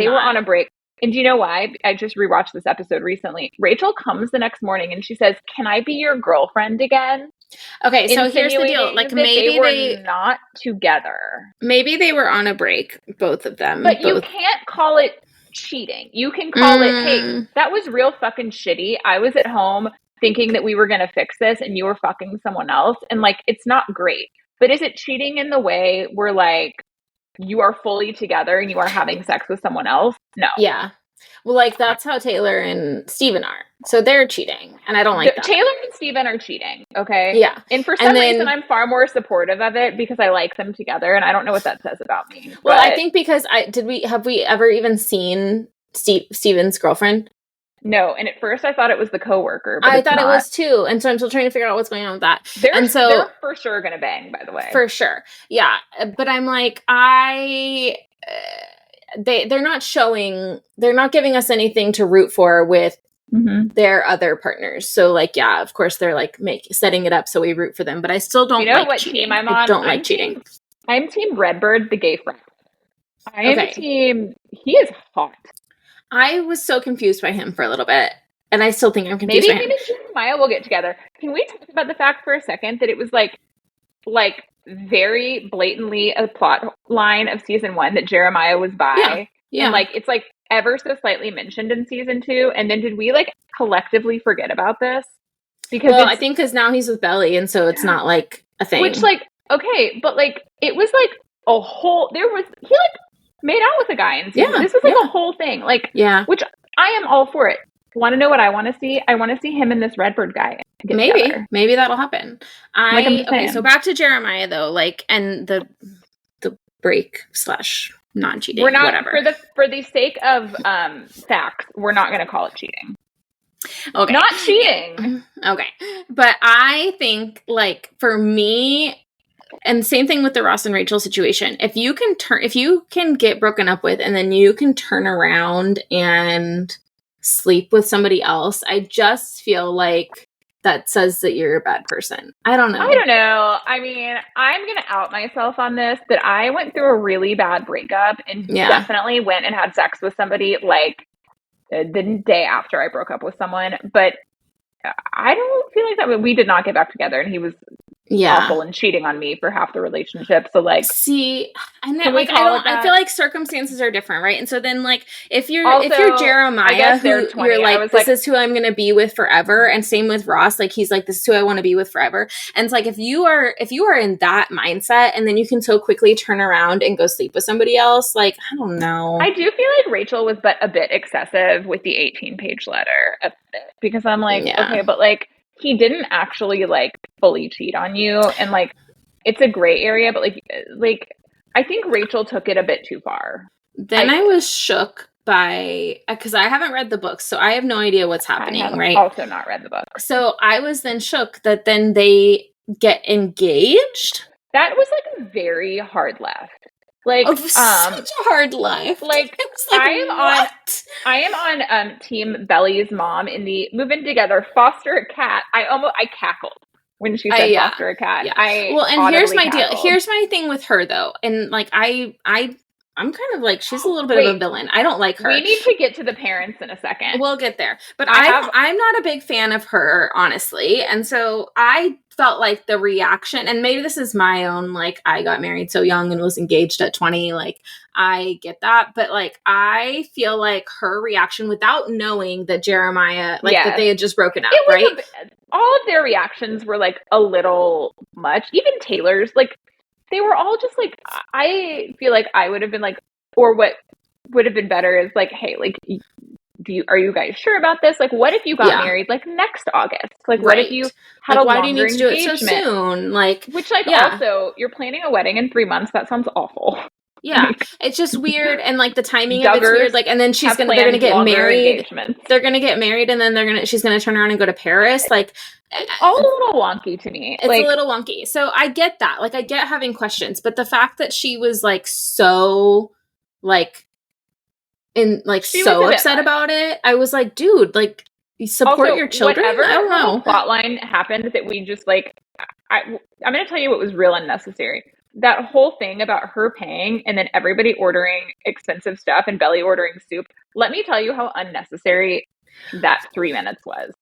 [SPEAKER 1] were on a break. And do you know why? I just rewatched this episode recently. Rachel comes the next morning and she says, "Can I be your girlfriend again?"
[SPEAKER 2] Okay, so here's the deal. Like, maybe
[SPEAKER 1] they were not together.
[SPEAKER 2] Maybe they were on a break, both of them.
[SPEAKER 1] But you can't call it cheating. You can call it, hey, that was real fucking shitty. I was at home thinking that we were going to fix this and you were fucking someone else. And like, it's not great. But is it cheating in the way where like you are fully together and you are having sex with someone else? No.
[SPEAKER 2] Yeah. Well, like that's how Taylor and Steven are. So they're cheating, and I don't like that.
[SPEAKER 1] Taylor and Steven are cheating, okay?
[SPEAKER 2] Yeah.
[SPEAKER 1] And for some reason, I'm far more supportive of it because I like them together, and I don't know what that says about me.
[SPEAKER 2] Well, I think because have we ever even seen Steven's girlfriend?
[SPEAKER 1] No, and at first I thought it was the coworker. But
[SPEAKER 2] I thought it was too, and so I'm still trying to figure out what's going on with that.
[SPEAKER 1] They're for sure gonna bang, by the way.
[SPEAKER 2] For sure, yeah. But I'm like, they're not showing, they're not giving us anything to root for with their other partners. So like, yeah, of course they're like setting it up so we root for them, but I still don't like what cheating. Team I'm on? I don't like cheating.
[SPEAKER 1] I'm team Redbird, the gay friend. I am team, he is hot.
[SPEAKER 2] I was so confused by him for a little bit, and I still think I'm confused by him.
[SPEAKER 1] Maybe Jeremiah will get together. Can we talk about the fact for a second that it was like very blatantly a plot line of season 1 that Jeremiah was bi? Yeah. And like it's like ever so slightly mentioned in season 2, and then did we like collectively forget about this? Because
[SPEAKER 2] I think because now he's with Belly, and so it's not like a thing.
[SPEAKER 1] Which like okay, but like it was like a whole. He like made out with a guy in season. This was like a whole thing. Like which I am all for it. Want to know what I want to see? I want to see him and this Redbird guy.
[SPEAKER 2] Maybe that'll happen. Okay, so back to Jeremiah though, like, and the break / non-cheating.
[SPEAKER 1] We're not
[SPEAKER 2] whatever.
[SPEAKER 1] for the sake of facts. We're not going to call it cheating.
[SPEAKER 2] Okay,
[SPEAKER 1] not cheating.
[SPEAKER 2] Okay, but I think like for me. And same thing with the Ross and Rachel situation. If you can get broken up with and then you can turn around and sleep with somebody else, I just feel like that says that you're a bad person. I don't know.
[SPEAKER 1] I mean, I'm going to out myself on this, that I went through a really bad breakup and definitely went and had sex with somebody like the day after I broke up with someone. But I don't feel like that. We did not get back together, and he was awful and cheating on me for half the relationship. So like,
[SPEAKER 2] see, and then like I feel like circumstances are different, right? And so then like if you're Jeremiah, who you're like, this is who I'm gonna be with forever, and same with Ross, like he's like, this is who I want to be with forever. And it's like if you are in that mindset, and then you can so quickly turn around and go sleep with somebody else, like I don't know.
[SPEAKER 1] I do feel like Rachel was a bit excessive with the 18-page letter, because I'm like, okay, but like. He didn't actually like fully cheat on you, and like it's a gray area, but like I think Rachel took it a bit too far.
[SPEAKER 2] Then I was shook by, because I haven't read the book, so I have no idea what's happening, right?
[SPEAKER 1] Also not read the book.
[SPEAKER 2] So I was then shook that then they get engaged.
[SPEAKER 1] That was like a very hard left. Like
[SPEAKER 2] such a hard life.
[SPEAKER 1] Like I am on Team Belly's mom in the move in together, foster a cat. I cackled when she said foster a cat. Yeah.
[SPEAKER 2] And here's my deal. Here's my thing with her though, and like I'm kind of like, she's a little bit of a villain. I don't like her.
[SPEAKER 1] We need to get to the parents in a second.
[SPEAKER 2] We'll get there. But I'm not a big fan of her, honestly. And so I felt like the reaction, and maybe this is my own, like, I got married so young and was engaged at 20. Like, I get that. But, like, I feel like her reaction without knowing that Jeremiah, like, that they had just broken up, right?
[SPEAKER 1] All of their reactions were, like, a little much. Even Taylor's, like, they were all just like, I feel like I would have been like, or what would have been better is like, hey, like, are you guys sure about this? Like, what if you got married like next August? Like, what if you had a longer engagement? Why do you need to do it so soon? Like, which like also, you're planning a wedding in 3 months. That sounds awful.
[SPEAKER 2] Yeah, it's just weird, and like the timing of it's weird. Like, and then they're gonna get married. They're gonna get married, and then she's gonna turn around and go to Paris. Like,
[SPEAKER 1] it's all a little wonky to me.
[SPEAKER 2] It's like, a little wonky. So I get that. Like, I get having questions, but the fact that she was like so like so upset about it, I was like, dude, like, you support your children.
[SPEAKER 1] Whatever
[SPEAKER 2] I don't know.
[SPEAKER 1] Plotline happened that we just like. I'm gonna tell you what was real unnecessary. That whole thing about her paying and then everybody ordering expensive stuff and Belly ordering soup. Let me tell you how unnecessary that 3 minutes was.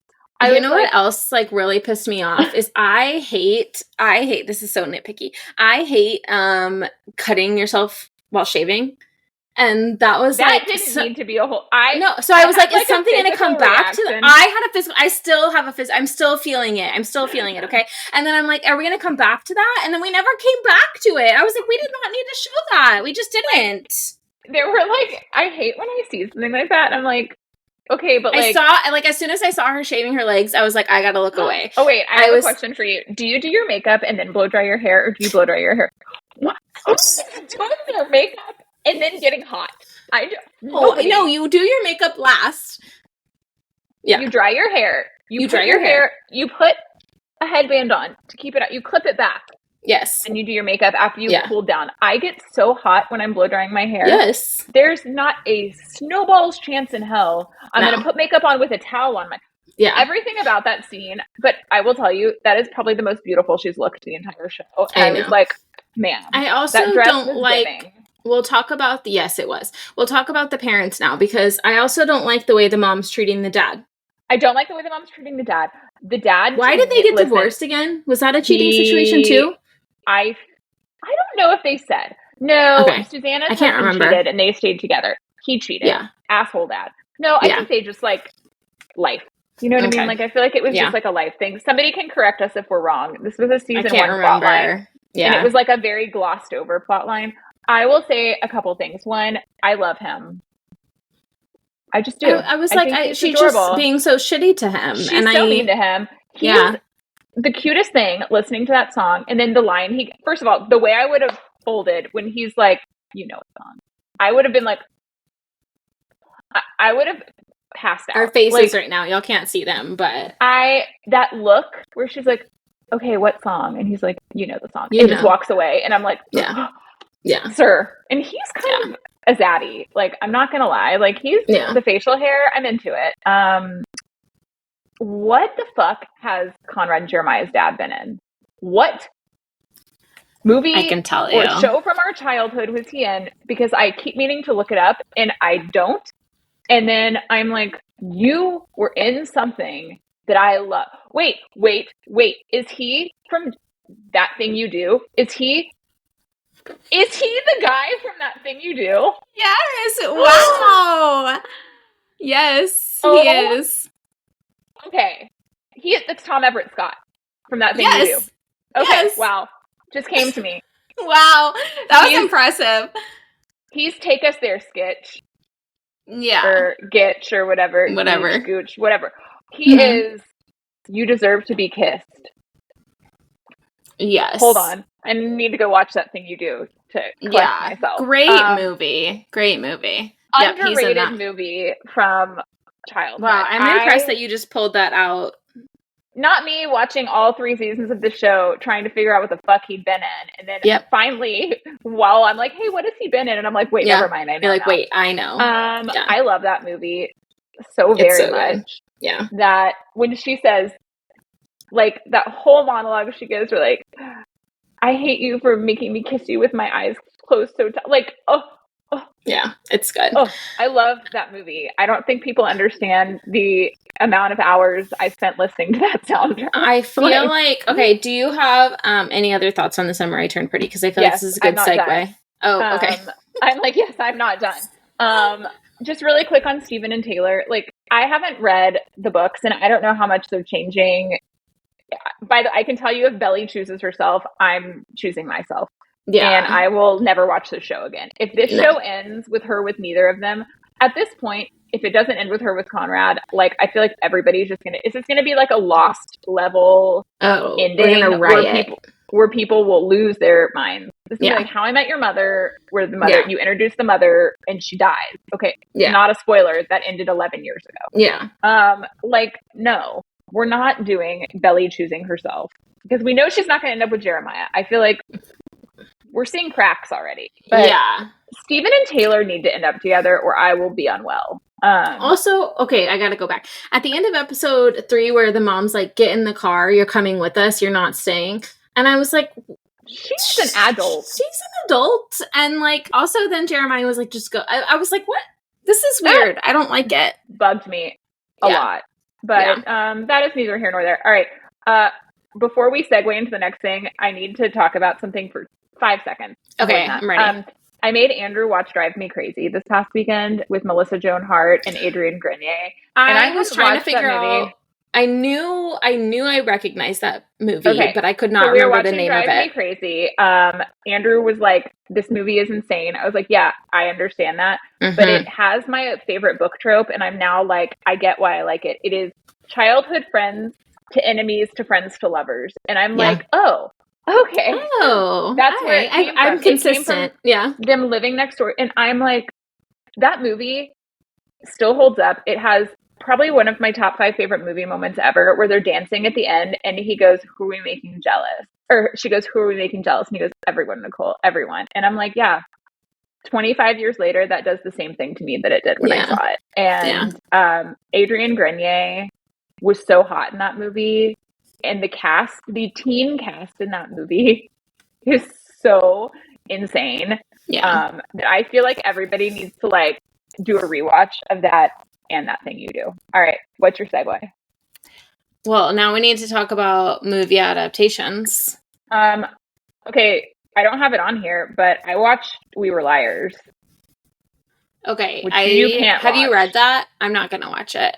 [SPEAKER 2] You know what else like really pissed me off is I hate, this is so nitpicky. I hate cutting yourself while shaving. And that was
[SPEAKER 1] that
[SPEAKER 2] like...
[SPEAKER 1] didn't need to be a whole...
[SPEAKER 2] So I was like, is something going to come back to
[SPEAKER 1] reaction.
[SPEAKER 2] I had a physical... I still have a physical... I'm still feeling it, okay? And then I'm like, are we going to come back to that? And then we never came back to it. I was like, we did not need to show that. We just didn't.
[SPEAKER 1] There were like... I hate when I see something like that. I'm like, okay, but like...
[SPEAKER 2] I saw... Like, as soon as I saw her shaving her legs, I was like, I gotta look away.
[SPEAKER 1] Oh, wait. I have a question for you. Do you do your makeup and then blow dry your hair, or do you blow dry your hair? What? Doing their makeup and then getting hot.
[SPEAKER 2] No, you do your makeup last. Yeah.
[SPEAKER 1] You dry your hair. You dry your hair. You put a headband on to keep it out. You clip it back.
[SPEAKER 2] Yes.
[SPEAKER 1] And you do your makeup after you've cooled down. I get so hot when I'm blow drying my hair.
[SPEAKER 2] Yes.
[SPEAKER 1] There's not a snowball's chance in hell I'm going to put makeup on with a towel on my... Yeah. Everything about that scene. But I will tell you, that is probably the most beautiful she's looked the entire show. I was like, man.
[SPEAKER 2] I also don't like... Giving. We'll talk about yes, it was. We'll talk about the parents now, because I also don't like the way the mom's treating the dad.
[SPEAKER 1] I don't like the way the mom's treating the dad. The dad...
[SPEAKER 2] Why did they get divorced again? Was that a cheating situation too?
[SPEAKER 1] I don't know if they said. No, okay. Susanna's husband cheated and they stayed together. He cheated. Yeah. Asshole dad. No, I think they just like life. You know what I mean? Like, I feel like it was just like a life thing. Somebody can correct us if we're wrong. This was a season 1 plotline. Yeah. And it was like a very glossed over plotline. I will say a couple things. One, I love him. I just do.
[SPEAKER 2] I was like, she's just being so shitty to him.
[SPEAKER 1] She's so mean to him. He's the cutest thing listening to that song. And then the line, first of all, the way I would have folded when he's like, you know a song, I would have been like, I would have passed out.
[SPEAKER 2] Our faces right now, y'all can't see them, but
[SPEAKER 1] that look where she's like, okay, what song? And he's like, you know the song. And just walks away. And I'm like, yeah, sir. And he's kind of a zaddy. Like, I'm not gonna lie. Like, he's the facial hair. I'm into it. What the fuck has Conrad and Jeremiah's dad been in? What movie
[SPEAKER 2] I can tell you
[SPEAKER 1] or show from our childhood was he in? Because I keep meaning to look it up and I don't. And then I'm like, you were in something that I love. Wait. Is he from That Thing You Do? Is he the guy from That Thing You Do?
[SPEAKER 2] Yes. Wow. Yes, he is.
[SPEAKER 1] Okay. It's Tom Everett Scott from That Thing You Do. Okay. Yes. Wow. Just came to me.
[SPEAKER 2] Wow. That was impressive.
[SPEAKER 1] He's Take Us There sketch.
[SPEAKER 2] Yeah.
[SPEAKER 1] Or Gitch or whatever. Gooch, whatever. He is You Deserve to Be Kissed.
[SPEAKER 2] Yes.
[SPEAKER 1] Hold on. I need to go watch That Thing You Do to collect myself.
[SPEAKER 2] Great movie.
[SPEAKER 1] Underrated movie from childhood.
[SPEAKER 2] Wow, I'm impressed that you just pulled that out.
[SPEAKER 1] Not me watching all 3 seasons of the show, trying to figure out what the fuck he'd been in. And then finally, while I'm like, hey, what has he been in? And I'm like, wait, never mind. I know.
[SPEAKER 2] You're like, wait, I know.
[SPEAKER 1] I love that movie so very much. Good.
[SPEAKER 2] Yeah.
[SPEAKER 1] That when she says, like, that whole monologue she gives, her like, I hate you for making me kiss you with my eyes closed so tight. Like,
[SPEAKER 2] yeah, it's good.
[SPEAKER 1] Oh, I love that movie. I don't think people understand the amount of hours I spent listening to that soundtrack.
[SPEAKER 2] I feel like, okay, do you have any other thoughts on The Summer I Turned Pretty? Because I feel like this is a good segue.
[SPEAKER 1] Done.
[SPEAKER 2] Oh, okay.
[SPEAKER 1] I'm like, yes, I'm not done. Just really quick on Stephen and Taylor. Like, I haven't read the books, and I don't know how much they're changing. I can tell you if Belly chooses herself, I'm choosing myself. Yeah. And I will never watch the show again. If this show ends with her with neither of them, at this point, if it doesn't end with her with Conrad, like, I feel like everybody's just is this gonna be like a Lost level ending where people will lose their minds? This is like How I Met Your Mother, where the mother you introduce the mother and she dies. Okay. Not a spoiler, that ended 11 years ago.
[SPEAKER 2] Yeah.
[SPEAKER 1] Like, no, we're not doing Belly choosing herself, because we know she's not gonna end up with Jeremiah. I feel like we're seeing cracks already. But Stephen and Taylor need to end up together or I will be unwell.
[SPEAKER 2] Also, okay, I gotta go back. At the end of episode 3, where the mom's like, get in the car, you're coming with us, you're not staying. And I was like,
[SPEAKER 1] she's an adult.
[SPEAKER 2] She's an adult. And like, also then Jeremiah was like, just go. I was like, what? This is weird. I don't like it.
[SPEAKER 1] Bugged me a lot. But that is neither here nor there. All right. Before we segue into the next thing, I need to talk about something for 5 seconds.
[SPEAKER 2] Okay, I'm ready.
[SPEAKER 1] I made Andrew watch Drive Me Crazy this past weekend with Melissa Joan Hart and Adrienne Grenier. And
[SPEAKER 2] I was trying to figure out. I knew I recognized that movie,
[SPEAKER 1] okay,
[SPEAKER 2] but I could not remember the name of it.
[SPEAKER 1] Drive Me Crazy. Andrew was like, "This movie is insane." I was like, "Yeah, I understand that," but it has my favorite book trope, and I'm now like, I get why I like it. It is childhood friends to enemies to friends to lovers, and I'm like, oh. Okay.
[SPEAKER 2] Oh,
[SPEAKER 1] that's where
[SPEAKER 2] I'm consistent. Yeah.
[SPEAKER 1] Them living next door. And I'm like, that movie still holds up. It has probably one of my top 5 favorite movie moments ever where they're dancing at the end and he goes, "Who are we making jealous?" Or she goes, "Who are we making jealous?" And he goes, "Everyone, Nicole, everyone." And I'm like, yeah, 25 years later, that does the same thing to me that it did when I saw it. And Adrienne Grenier was so hot in that movie. And the teen cast in that movie is so insane.
[SPEAKER 2] Yeah.
[SPEAKER 1] That I feel like everybody needs to like do a rewatch of that and That Thing You Do. All right. What's your segue?
[SPEAKER 2] Well, now we need to talk about movie adaptations.
[SPEAKER 1] Okay. I don't have it on here, but I watched We Were Liars.
[SPEAKER 2] Okay. You can't have watch. You read that? I'm not going to watch it.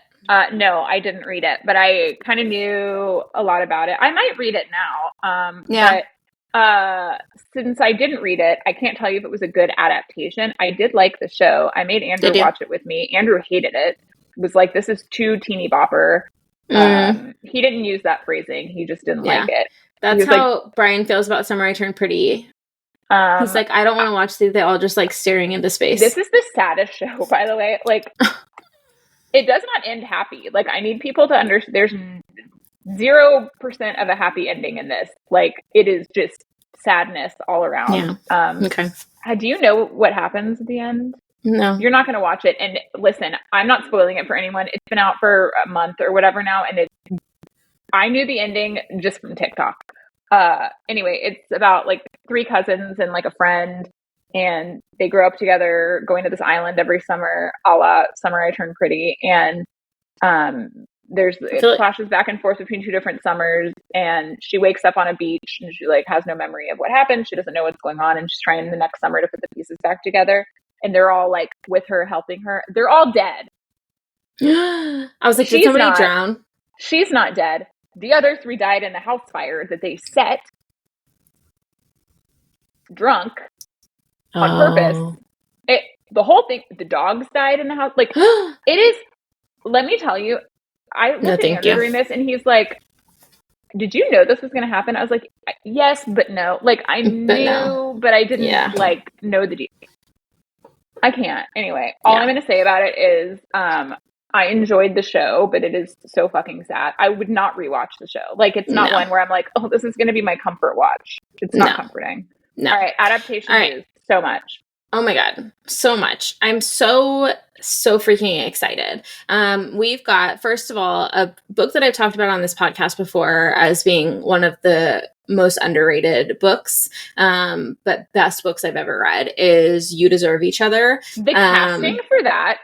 [SPEAKER 1] No, I didn't read it, but I kind of knew a lot about it. I might read it now. But since I didn't read it, I can't tell you if it was a good adaptation. I did like the show. I made Andrew watch it with me. Andrew hated it. It was like, this is too teeny bopper. He didn't use that phrasing. He just didn't like it.
[SPEAKER 2] That's how like, Brian feels about Summer I Turned Pretty. He's like, I don't want to watch these. They all just like staring into space.
[SPEAKER 1] This is the saddest show, by the way. Like, it does not end happy. Like, I need people to understand there's 0% of a happy ending in this. Like, it is just sadness all around.
[SPEAKER 2] Yeah. Okay.
[SPEAKER 1] Do you know what happens at the end?
[SPEAKER 2] No.
[SPEAKER 1] You're not going to watch it. And listen, I'm not spoiling it for anyone. It's been out for a month or whatever now. And I knew the ending just from TikTok. Anyway, it's about like 3 cousins and like a friend. And they grow up together, going to this island every summer, a la Summer I Turned Pretty. And it flashes back and forth between 2 different summers. And she wakes up on a beach and she like has no memory of what happened. She doesn't know what's going on. And she's trying the next summer to put the pieces back together. And they're all like with her, helping her. They're all dead.
[SPEAKER 2] I was like, did somebody drown?
[SPEAKER 1] She's not dead. The other 3 died in a house fire that they set drunk. On purpose. The whole thing, the dogs died in the house. Like, it is, let me tell you, I looked at Andrew during this and he's like, "Did you know this was going to happen?" I was like, "Yes, but no." Like, I knew, but I didn't like know the details. I can't. Anyway, all I'm going to say about it is, I enjoyed the show, but it is so fucking sad. I would not rewatch the show. Like, it's not one where I'm like, oh, this is going to be my comfort watch. It's not comforting.
[SPEAKER 2] No.
[SPEAKER 1] All right. Adaptation news. So much.
[SPEAKER 2] Oh my God. So much. I'm so freaking excited. We've got, first of all, a book that I've talked about on this podcast before as being one of the most underrated books, but best books I've ever read is You Deserve Each Other.
[SPEAKER 1] The casting for that.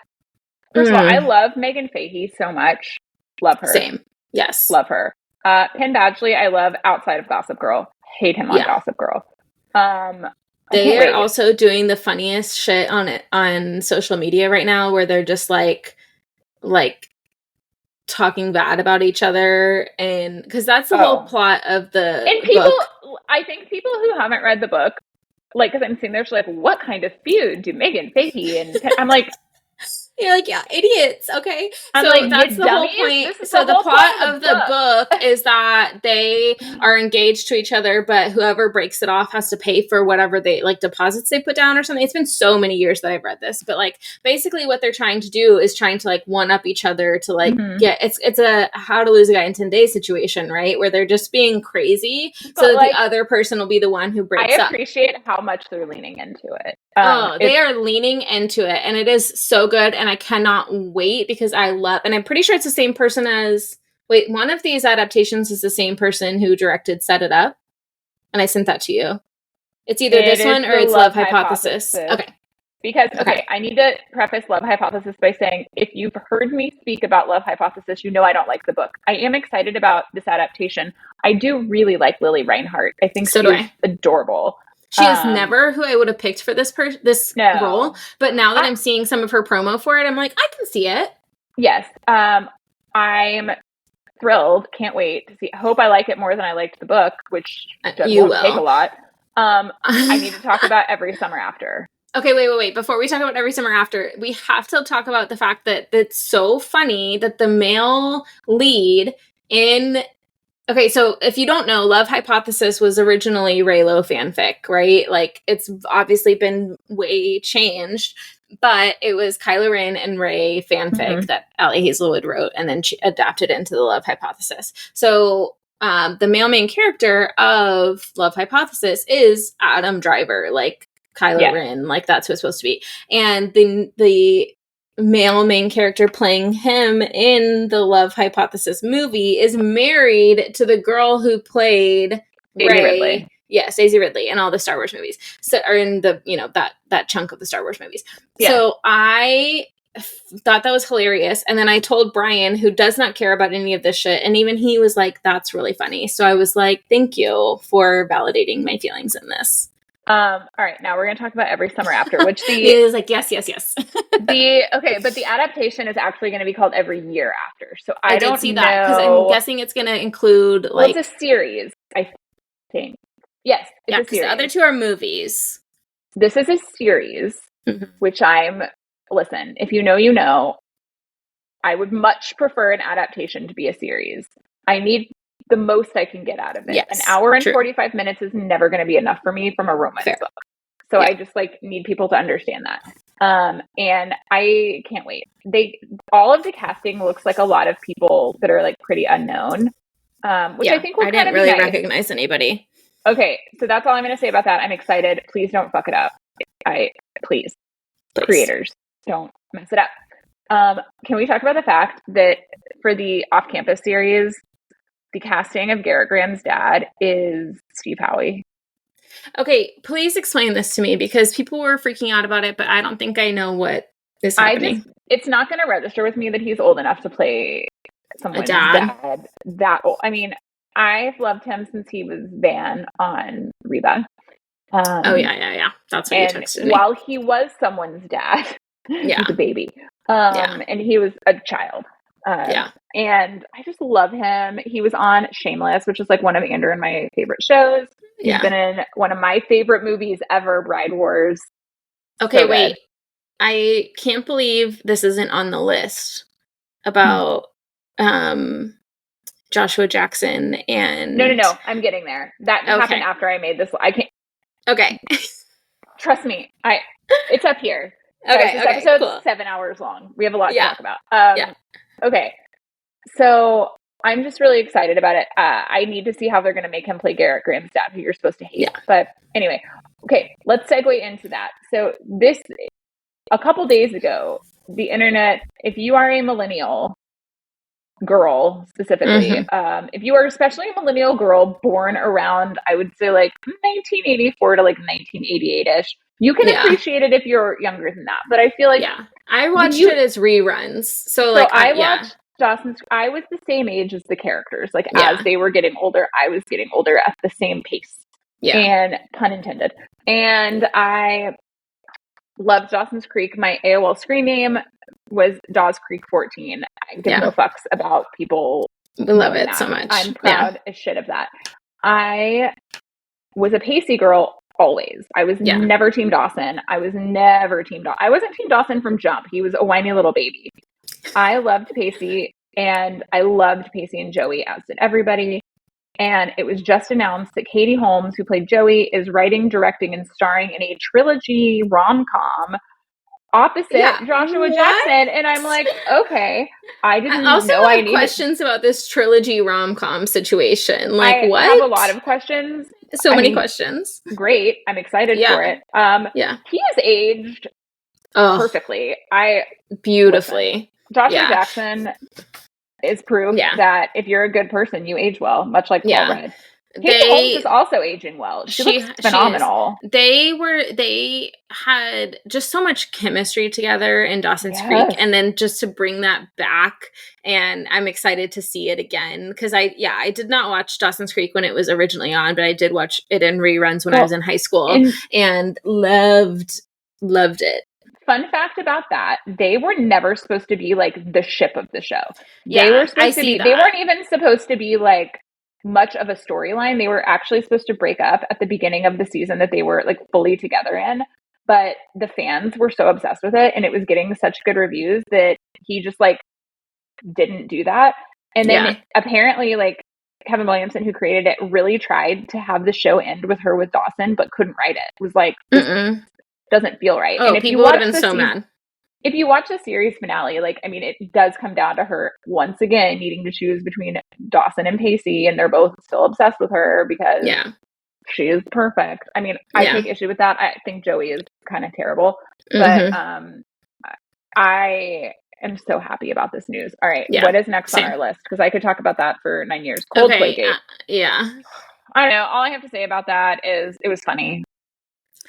[SPEAKER 1] First of all, I love Megan Fahey so much. Love her.
[SPEAKER 2] Same. Yes.
[SPEAKER 1] Love her. Penn Badgley, I love outside of Gossip Girl. Hate him on Gossip Girl.
[SPEAKER 2] They are also doing the funniest shit on social media right now, where they're just like talking bad about each other, and because that's the whole plot of the book.
[SPEAKER 1] I think people who haven't read the book, like, because I'm sitting there, like, what kind of feud do Megan Fahey and I'm like.
[SPEAKER 2] You're like, yeah, idiots. Okay.
[SPEAKER 1] I'm
[SPEAKER 2] so
[SPEAKER 1] like,
[SPEAKER 2] that's the whole point. So the plot of the book is that they are engaged to each other, but whoever breaks it off has to pay for whatever they like deposits they put down or something. It's been so many years that I've read this, but like basically what they're trying to do is trying to like one up each other to like get it's a How to Lose a Guy in 10 Days situation, right? Where they're just being crazy so that the other person will be the one who breaks up.
[SPEAKER 1] I appreciate how much they're leaning into it.
[SPEAKER 2] They are leaning into it, and it is so good, and I cannot wait because I love, and I'm pretty sure it's the same person as, one of these adaptations is the same person who directed Set It Up, and I sent that to you. It's either this one or it's Love Hypothesis. Okay.
[SPEAKER 1] Because, I need to preface Love Hypothesis by saying, if you've heard me speak about Love Hypothesis, you know I don't like the book. I am excited about this adaptation. I do really like Lily Reinhart. I think she's adorable.
[SPEAKER 2] She is never who I would have picked for this role, but now that I'm seeing some of her promo for it, I'm like, I can see it.
[SPEAKER 1] Yes. I'm thrilled. Can't wait to see. Hope I like it more than I liked the book, which won't take a lot. I need to talk about Every Summer After.
[SPEAKER 2] Okay, wait. Before we talk about Every Summer After, we have to talk about the fact that it's so funny that the male lead in... Okay, so if you don't know, Love Hypothesis was originally Reylo fanfic, right? Like, it's obviously been way changed, but it was Kylo Ren and Rey fanfic that Allie Hazelwood wrote, and then she adapted into the Love Hypothesis. So the male main character of Love Hypothesis is Adam Driver, like Kylo Ren, like that's what it's supposed to be. And the male main character playing him in the Love Hypothesis movie is married to the girl who played
[SPEAKER 1] Daisy Ridley.
[SPEAKER 2] Yes, Daisy Ridley in all the Star Wars movies. So, or in the, that chunk of the Star Wars movies. Yeah. So I thought that was hilarious. And then I told Brian, who does not care about any of this shit, and even he was like, that's really funny. So I was like, thank you for validating my feelings in this.
[SPEAKER 1] All right, now we're going to talk about Every Summer After, which
[SPEAKER 2] it is like, yes.
[SPEAKER 1] But the adaptation is actually going to be called Every Year After. So I don't see that
[SPEAKER 2] because I'm guessing it's going to include like...
[SPEAKER 1] it's a series, I think. Yes, it's a series.
[SPEAKER 2] The other two are movies.
[SPEAKER 1] This is a series, which listen, if you know, you know. I would much prefer an adaptation to be a series. I need the most I can get out of it. Yes, an hour and 45 minutes is never going to be enough for me from a romance book. So I just need people to understand that. And I can't wait. All of the casting looks like a lot of people that are like pretty unknown, which I think will kind of
[SPEAKER 2] really recognize anybody.
[SPEAKER 1] Okay, so that's all I'm going to say about that. I'm excited. Please don't fuck it up. Please. Creators, don't mess it up. Can we talk about the fact that for the off-campus series, the casting of Garrett Graham's dad is Steve Howey?
[SPEAKER 2] Okay, please explain this to me, because people were freaking out about it, but I don't think I know what is happening.
[SPEAKER 1] It's not going to register with me that he's old enough to play someone's dad that old. I mean, I've loved him since he was Van on Reba.
[SPEAKER 2] Yeah. That's what you texted me.
[SPEAKER 1] While he was someone's dad, he was a baby. And he was a child. And I just love him. He was on Shameless, which is like one of Andrew and my favorite shows. He's been in one of my favorite movies ever, Bride Wars.
[SPEAKER 2] Okay, so wait. I can't believe this isn't on the list about Joshua Jackson and...
[SPEAKER 1] No. I'm getting there. That happened after I made this. I can't...
[SPEAKER 2] Okay.
[SPEAKER 1] Trust me. It's up here.
[SPEAKER 2] Okay,
[SPEAKER 1] this episode's 7 hours long. We have a lot to talk about. Okay. So I'm just really excited about it. I need to see how they're going to make him play Garrett Graham's dad, who you're supposed to hate. Yeah. But anyway, okay, let's segue into that. So a couple days ago, the internet, if you are a millennial girl specifically, if you are especially a millennial girl born around, I would say like 1984 to like 1988-ish, you can appreciate it if you're younger than that. But I feel like
[SPEAKER 2] I watched it as reruns. So
[SPEAKER 1] I watched Dawson's. I was the same age as the characters. Like as they were getting older, I was getting older at the same pace. Yeah. And pun intended. And I loved Dawson's Creek. My AOL screen name was Dawes Creek 14. I give no fucks about people.
[SPEAKER 2] I love it so much.
[SPEAKER 1] I'm proud as shit of that. I was a Pacey girl always. I was never Team Dawson. I wasn't Team Dawson from jump. He was a whiny little baby. I loved Pacey, and I loved Pacey and Joey, as did everybody. And it was just announced that Katie Holmes, who played Joey, is writing, directing, and starring in a trilogy rom-com opposite Joshua Jackson. And I'm like, okay. I didn't know I needed
[SPEAKER 2] questions about this trilogy rom-com situation. Like, what?
[SPEAKER 1] I have a lot of questions.
[SPEAKER 2] Many questions.
[SPEAKER 1] Great. I'm excited for it. He is aged perfectly.
[SPEAKER 2] Beautifully.
[SPEAKER 1] Joshua Jackson is proof that if you're a good person, you age well, much like Paul Rudd. Katie Holmes is also aging well. She looks phenomenal.
[SPEAKER 2] They had just so much chemistry together in Dawson's Creek, and then just to bring that back, and I'm excited to see it again because I did not watch Dawson's Creek when it was originally on, but I did watch it in reruns when I was in high school and loved it.
[SPEAKER 1] Fun fact about that, they were never supposed to be like the ship of the show. They were supposed to be, they weren't even supposed to be like much of a storyline. They were actually supposed to break up at the beginning of the season that they were like fully together in. But the fans were so obsessed with it and it was getting such good reviews that he just like didn't do that. And then apparently like Kevin Williamson, who created it, really tried to have the show end with her with Dawson, but couldn't write it. It was like, doesn't feel right.
[SPEAKER 2] Oh, and if people would have been so mad.
[SPEAKER 1] If you watch the series finale, like, I mean, it does come down to her once again needing to choose between Dawson and Pacey, and they're both still obsessed with her because she is perfect. I mean, I take issue with that. I think Joey is kind of terrible, but I am so happy about this news. All right, what is next on our list? Because I could talk about that for 9 years. Coldplay Gate. I don't know. All I have to say about that is it was funny.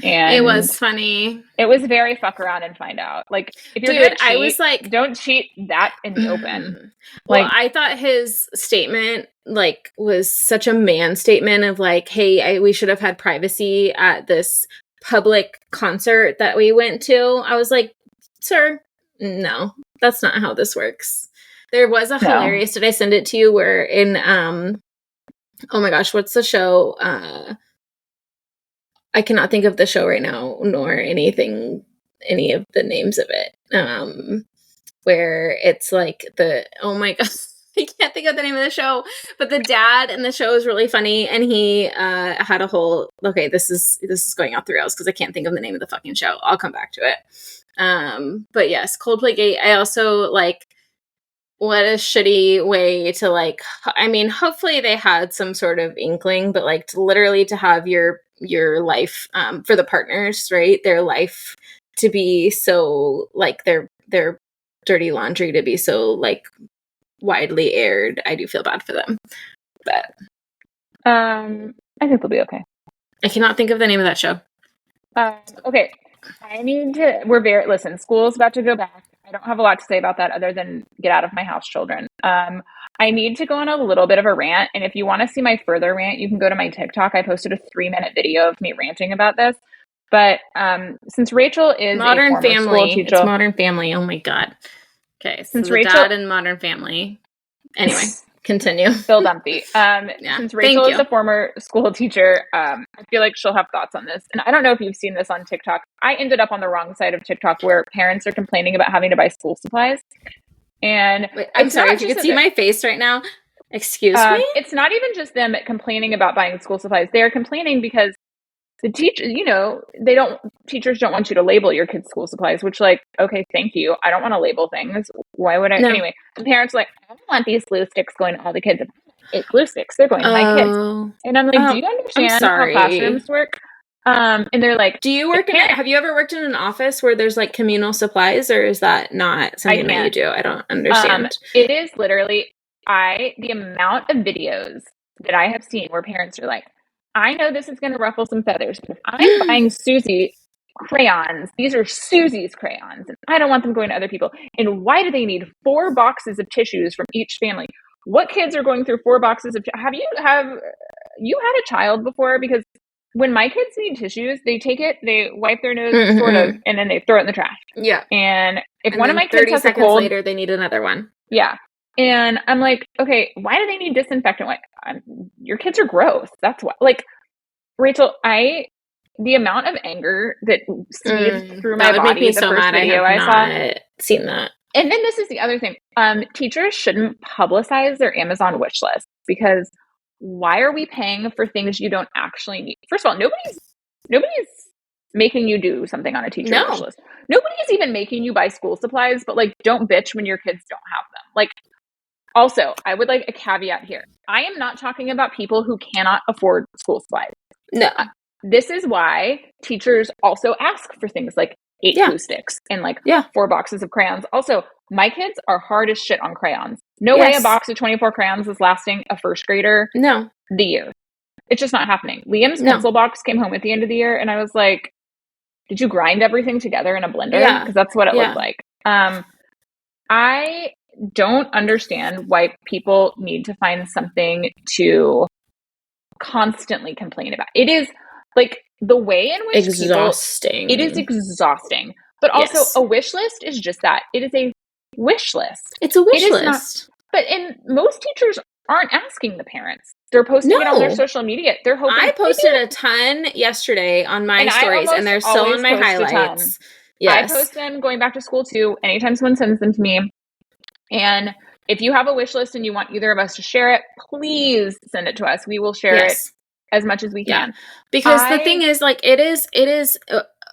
[SPEAKER 1] And
[SPEAKER 2] it was funny.
[SPEAKER 1] It was very fuck around and find out. Like, if you're gonna cheat, I was like, don't cheat that in the open.
[SPEAKER 2] Well, I thought his statement like was such a man statement of like, hey, we should have had privacy at this public concert that we went to. I was like, sir, no, that's not how this works. There was a hilarious, did I send it to you, where in oh my gosh, what's the show? I cannot think of the show right now, nor any of the names of it. Where it's like oh my god, I can't think of the name of the show, but the dad in the show is really funny, and he had a whole. Okay, this is going off the rails because I can't think of the name of the fucking show. I'll come back to it. But yes, Coldplay Gate. I also like. What a shitty way to like. I mean, hopefully they had some sort of inkling, but like literally to have your life for the partners, right? Their life to be so like their dirty laundry to be so like widely aired. I do feel bad for them, but
[SPEAKER 1] I think they'll be okay.
[SPEAKER 2] I cannot think of the name of that show.
[SPEAKER 1] Okay, I need to. Listen. School's about to go back. I don't have a lot to say about that other than get out of my house, children. I need to go on a little bit of a rant. And if you want to see my further rant, you can go to my TikTok. I posted a 3-minute video of me ranting about this. But since Rachel is
[SPEAKER 2] Modern
[SPEAKER 1] a former
[SPEAKER 2] Family,
[SPEAKER 1] school teacher,
[SPEAKER 2] it's Modern Family. Oh my god. Okay, since Rachel, dad in Modern Family. Anyway, continue.
[SPEAKER 1] Phil Dunphy. Since Rachel is a former school teacher, I feel like she'll have thoughts on this. And I don't know if you've seen this on TikTok. I ended up on the wrong side of TikTok where parents are complaining about having to buy school supplies. And
[SPEAKER 2] wait, I'm sorry, if you could see my face right now. Excuse me?
[SPEAKER 1] It's not even just them complaining about buying school supplies. They're complaining because the teacher, teachers don't want you to label your kids' school supplies, which like, okay, thank you. I don't want to label things. Why would I? No. Anyway, the parents are like, I don't want these glue sticks going to all the kids. It's glue sticks. They're going to my kids. And I'm like, do you understand how classrooms work? And they're like,
[SPEAKER 2] do you work have you ever worked in an office where there's like communal supplies, or is that not something that you do? I don't understand.
[SPEAKER 1] It is literally, the amount of videos that I have seen where parents are like, I know this is going to ruffle some feathers, but I'm buying Susie crayons. These are Susie's crayons, and I don't want them going to other people. And why do they need 4 boxes of tissues from each family? What kids are going through 4 boxes of have you had a child before? Because when my kids need tissues, they take it, they wipe their nose, sort of, and then they throw it in the trash.
[SPEAKER 2] Yeah.
[SPEAKER 1] And if one of my kids has a cold, 30
[SPEAKER 2] seconds later, they need another one.
[SPEAKER 1] Yeah. And I'm like, okay, why do they need disinfectant? Like, your kids are gross. That's why. Like, Rachel, the amount of anger that seethed through my body the first video I saw.
[SPEAKER 2] Seen that.
[SPEAKER 1] And then this is the other thing. Teachers shouldn't publicize their Amazon wish list, because why are we paying for things you don't actually need? First of all, nobody's making you do something on a teacher wish list. Nobody's even making you buy school supplies, but like, don't bitch when your kids don't have them. Like, also, I would like a caveat here. I am not talking about people who cannot afford school supplies.
[SPEAKER 2] No.
[SPEAKER 1] This is why teachers also ask for things like 8 glue sticks and like 4 boxes of crayons. Also, my kids are hard as shit on crayons. No way a box of 24 crayons is lasting a first grader
[SPEAKER 2] the
[SPEAKER 1] year. It's just not happening. Liam's pencil box came home at the end of the year, and I was like, did you grind everything together in a blender?
[SPEAKER 2] Yeah.
[SPEAKER 1] Because that's what it looked like. I don't understand why people need to find something to constantly complain about. It is like the way in which
[SPEAKER 2] exhausting.
[SPEAKER 1] It is exhausting. But also a wish list is just that. It is a wish list.
[SPEAKER 2] It's a wish list.
[SPEAKER 1] But most teachers aren't asking the parents. They're posting it on their social media. They're hoping.
[SPEAKER 2] I posted a ton yesterday on my stories, and they're still in my highlights.
[SPEAKER 1] Yes. I post them going back to school too, anytime someone sends them to me. And if you have a wish list and you want either of us to share it, please send it to us. We will share it as much as we can.
[SPEAKER 2] Because the thing is, like, it is,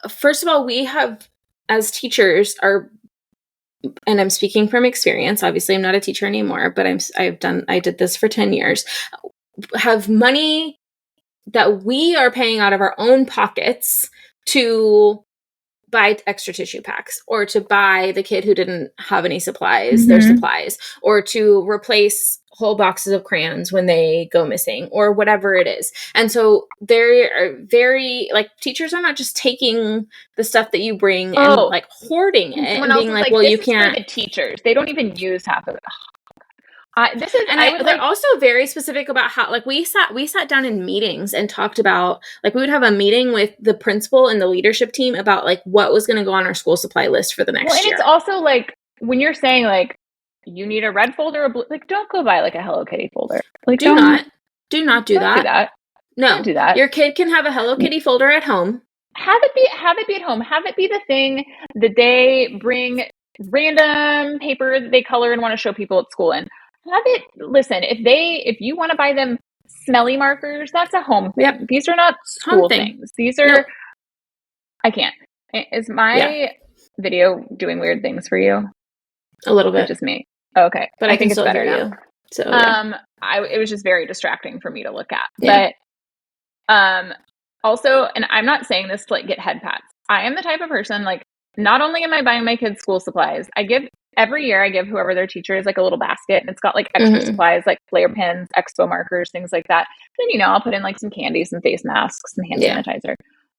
[SPEAKER 2] first of all, we have, as teachers, and I'm speaking from experience. Obviously, I'm not a teacher anymore, but I did this for 10 years. Have money that we are paying out of our own pockets to buy extra tissue packs, or to buy the kid who didn't have any supplies, their supplies, or to replace whole boxes of crayons when they go missing, or whatever it is. And so they're very, like, teachers are not just taking the stuff that you bring and like hoarding it and being like, well, you can't.
[SPEAKER 1] The teachers, they don't even use half of it.
[SPEAKER 2] They're also very specific about how, like, we sat down in meetings and talked about, like, we would have a meeting with the principal and the leadership team about, like, what was going to go on our school supply list for the next year.
[SPEAKER 1] And it's also like, when you're saying, like, you need a red folder, like, don't go buy like a Hello Kitty folder. Like,
[SPEAKER 2] do not do
[SPEAKER 1] that.
[SPEAKER 2] No,
[SPEAKER 1] don't do that.
[SPEAKER 2] Your kid can have a Hello Kitty folder at home.
[SPEAKER 1] Have it be at home. Have it be the thing that they bring random paper that they color and want to show people at school in. Listen, if you want to buy them smelly markers, that's a home thing. Yep. These are not school things. These are, I can't. Is my video doing weird things for you?
[SPEAKER 2] A little bit.
[SPEAKER 1] Just me. Okay.
[SPEAKER 2] But I think it's better now. So,
[SPEAKER 1] it was just very distracting for me to look at. Yeah. But, also, and I'm not saying this to, like, get head pats. I am the type of person, like, not only am I buying my kids school supplies, every year I give whoever their teacher is, like, a little basket, and it's got, like, extra supplies, like flare pens, expo markers, things like that. Then, I'll put in, like, some candy, some face masks, some hand sanitizer.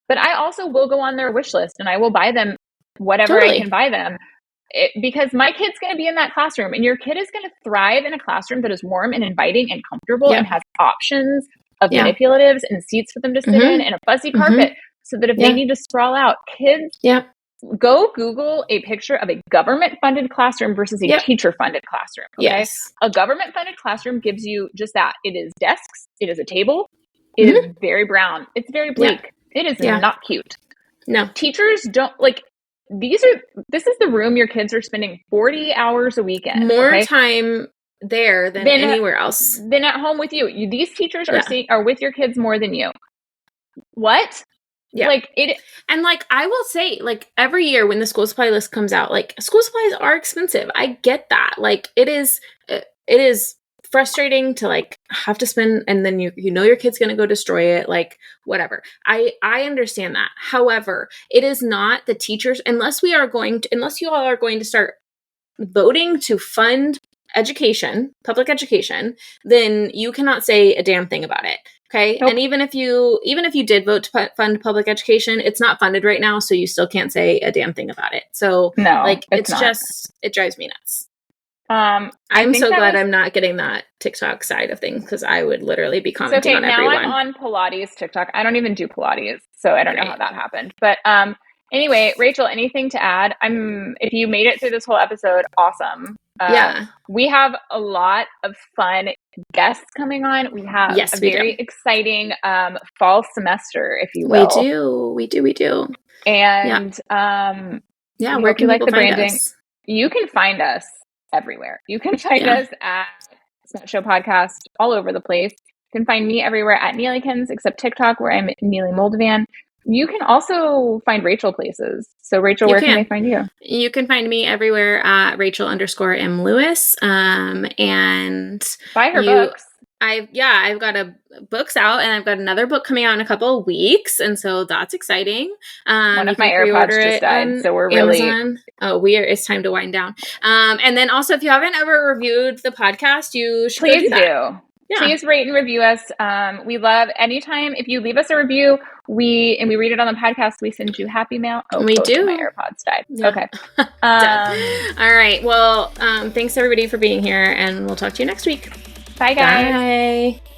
[SPEAKER 1] But I also will go on their wish list, and I will buy them whatever I can buy them, because my kid's going to be in that classroom, and your kid is going to thrive in a classroom that is warm and inviting and comfortable and has options of manipulatives and seats for them to sit in and a fuzzy carpet, so that if they need to sprawl out, kids go Google a picture of a government-funded classroom versus a teacher-funded classroom. Okay? Yes. A government-funded classroom gives you just that. It is desks. It is a table. It is very brown. It's very bleak. It is not cute.
[SPEAKER 2] No.
[SPEAKER 1] Teachers don't, like, this is the room your kids are spending 40 hours a week in.
[SPEAKER 2] More time there than anywhere else.
[SPEAKER 1] Than at home with you. These teachers are with your kids more than you. What? Yeah. Like, it,
[SPEAKER 2] and, like, I will say, like, every year when the school supply list comes out, like, school supplies are expensive. I get that. Like, it is frustrating to, like, have to spend, and then your kid's going to go destroy it, like, whatever. I understand that. However, it is not the teachers, unless you all are going to start voting to fund education, public education, then you cannot say a damn thing about it. Okay. Nope. And even if you did vote to fund public education, it's not funded right now, so you still can't say a damn thing about it. So, no, like, it drives me nuts. I'm so glad I'm not getting that TikTok side of things, because I would literally be commenting on everyone.
[SPEAKER 1] Now I'm on Pilates TikTok. I don't even do Pilates, so I don't know how that happened. But anyway, Rachel, anything to add? If you made it through this whole episode, awesome. We have a lot of fun guests coming on. We have a very exciting fall semester, if you will.
[SPEAKER 2] We do.
[SPEAKER 1] And
[SPEAKER 2] where can people find us?
[SPEAKER 1] You can find us everywhere. You can find us at Smut Show Podcast all over the place. You can find me everywhere at Neelykins, except TikTok, where I'm Neely Moldovan. You can also find Rachel places. So, Rachel, where can they find you?
[SPEAKER 2] You can find me everywhere at Rachel_M Lewis. And
[SPEAKER 1] buy her books.
[SPEAKER 2] I've got books out, and I've got another book coming out in a couple of weeks, and so that's exciting.
[SPEAKER 1] One of my AirPods just died, so we're really
[SPEAKER 2] Amazon. It's time to wind down. And then also, if you haven't ever reviewed the podcast, you should
[SPEAKER 1] please do. Please rate and review us. We love anytime if you leave us a review, we read it on the podcast. We send you happy mail.
[SPEAKER 2] Oh, we do.
[SPEAKER 1] My AirPods died. Yeah. Okay.
[SPEAKER 2] All right. Well, thanks everybody for being here, and we'll talk to you next week.
[SPEAKER 1] Bye, guys.
[SPEAKER 2] Bye.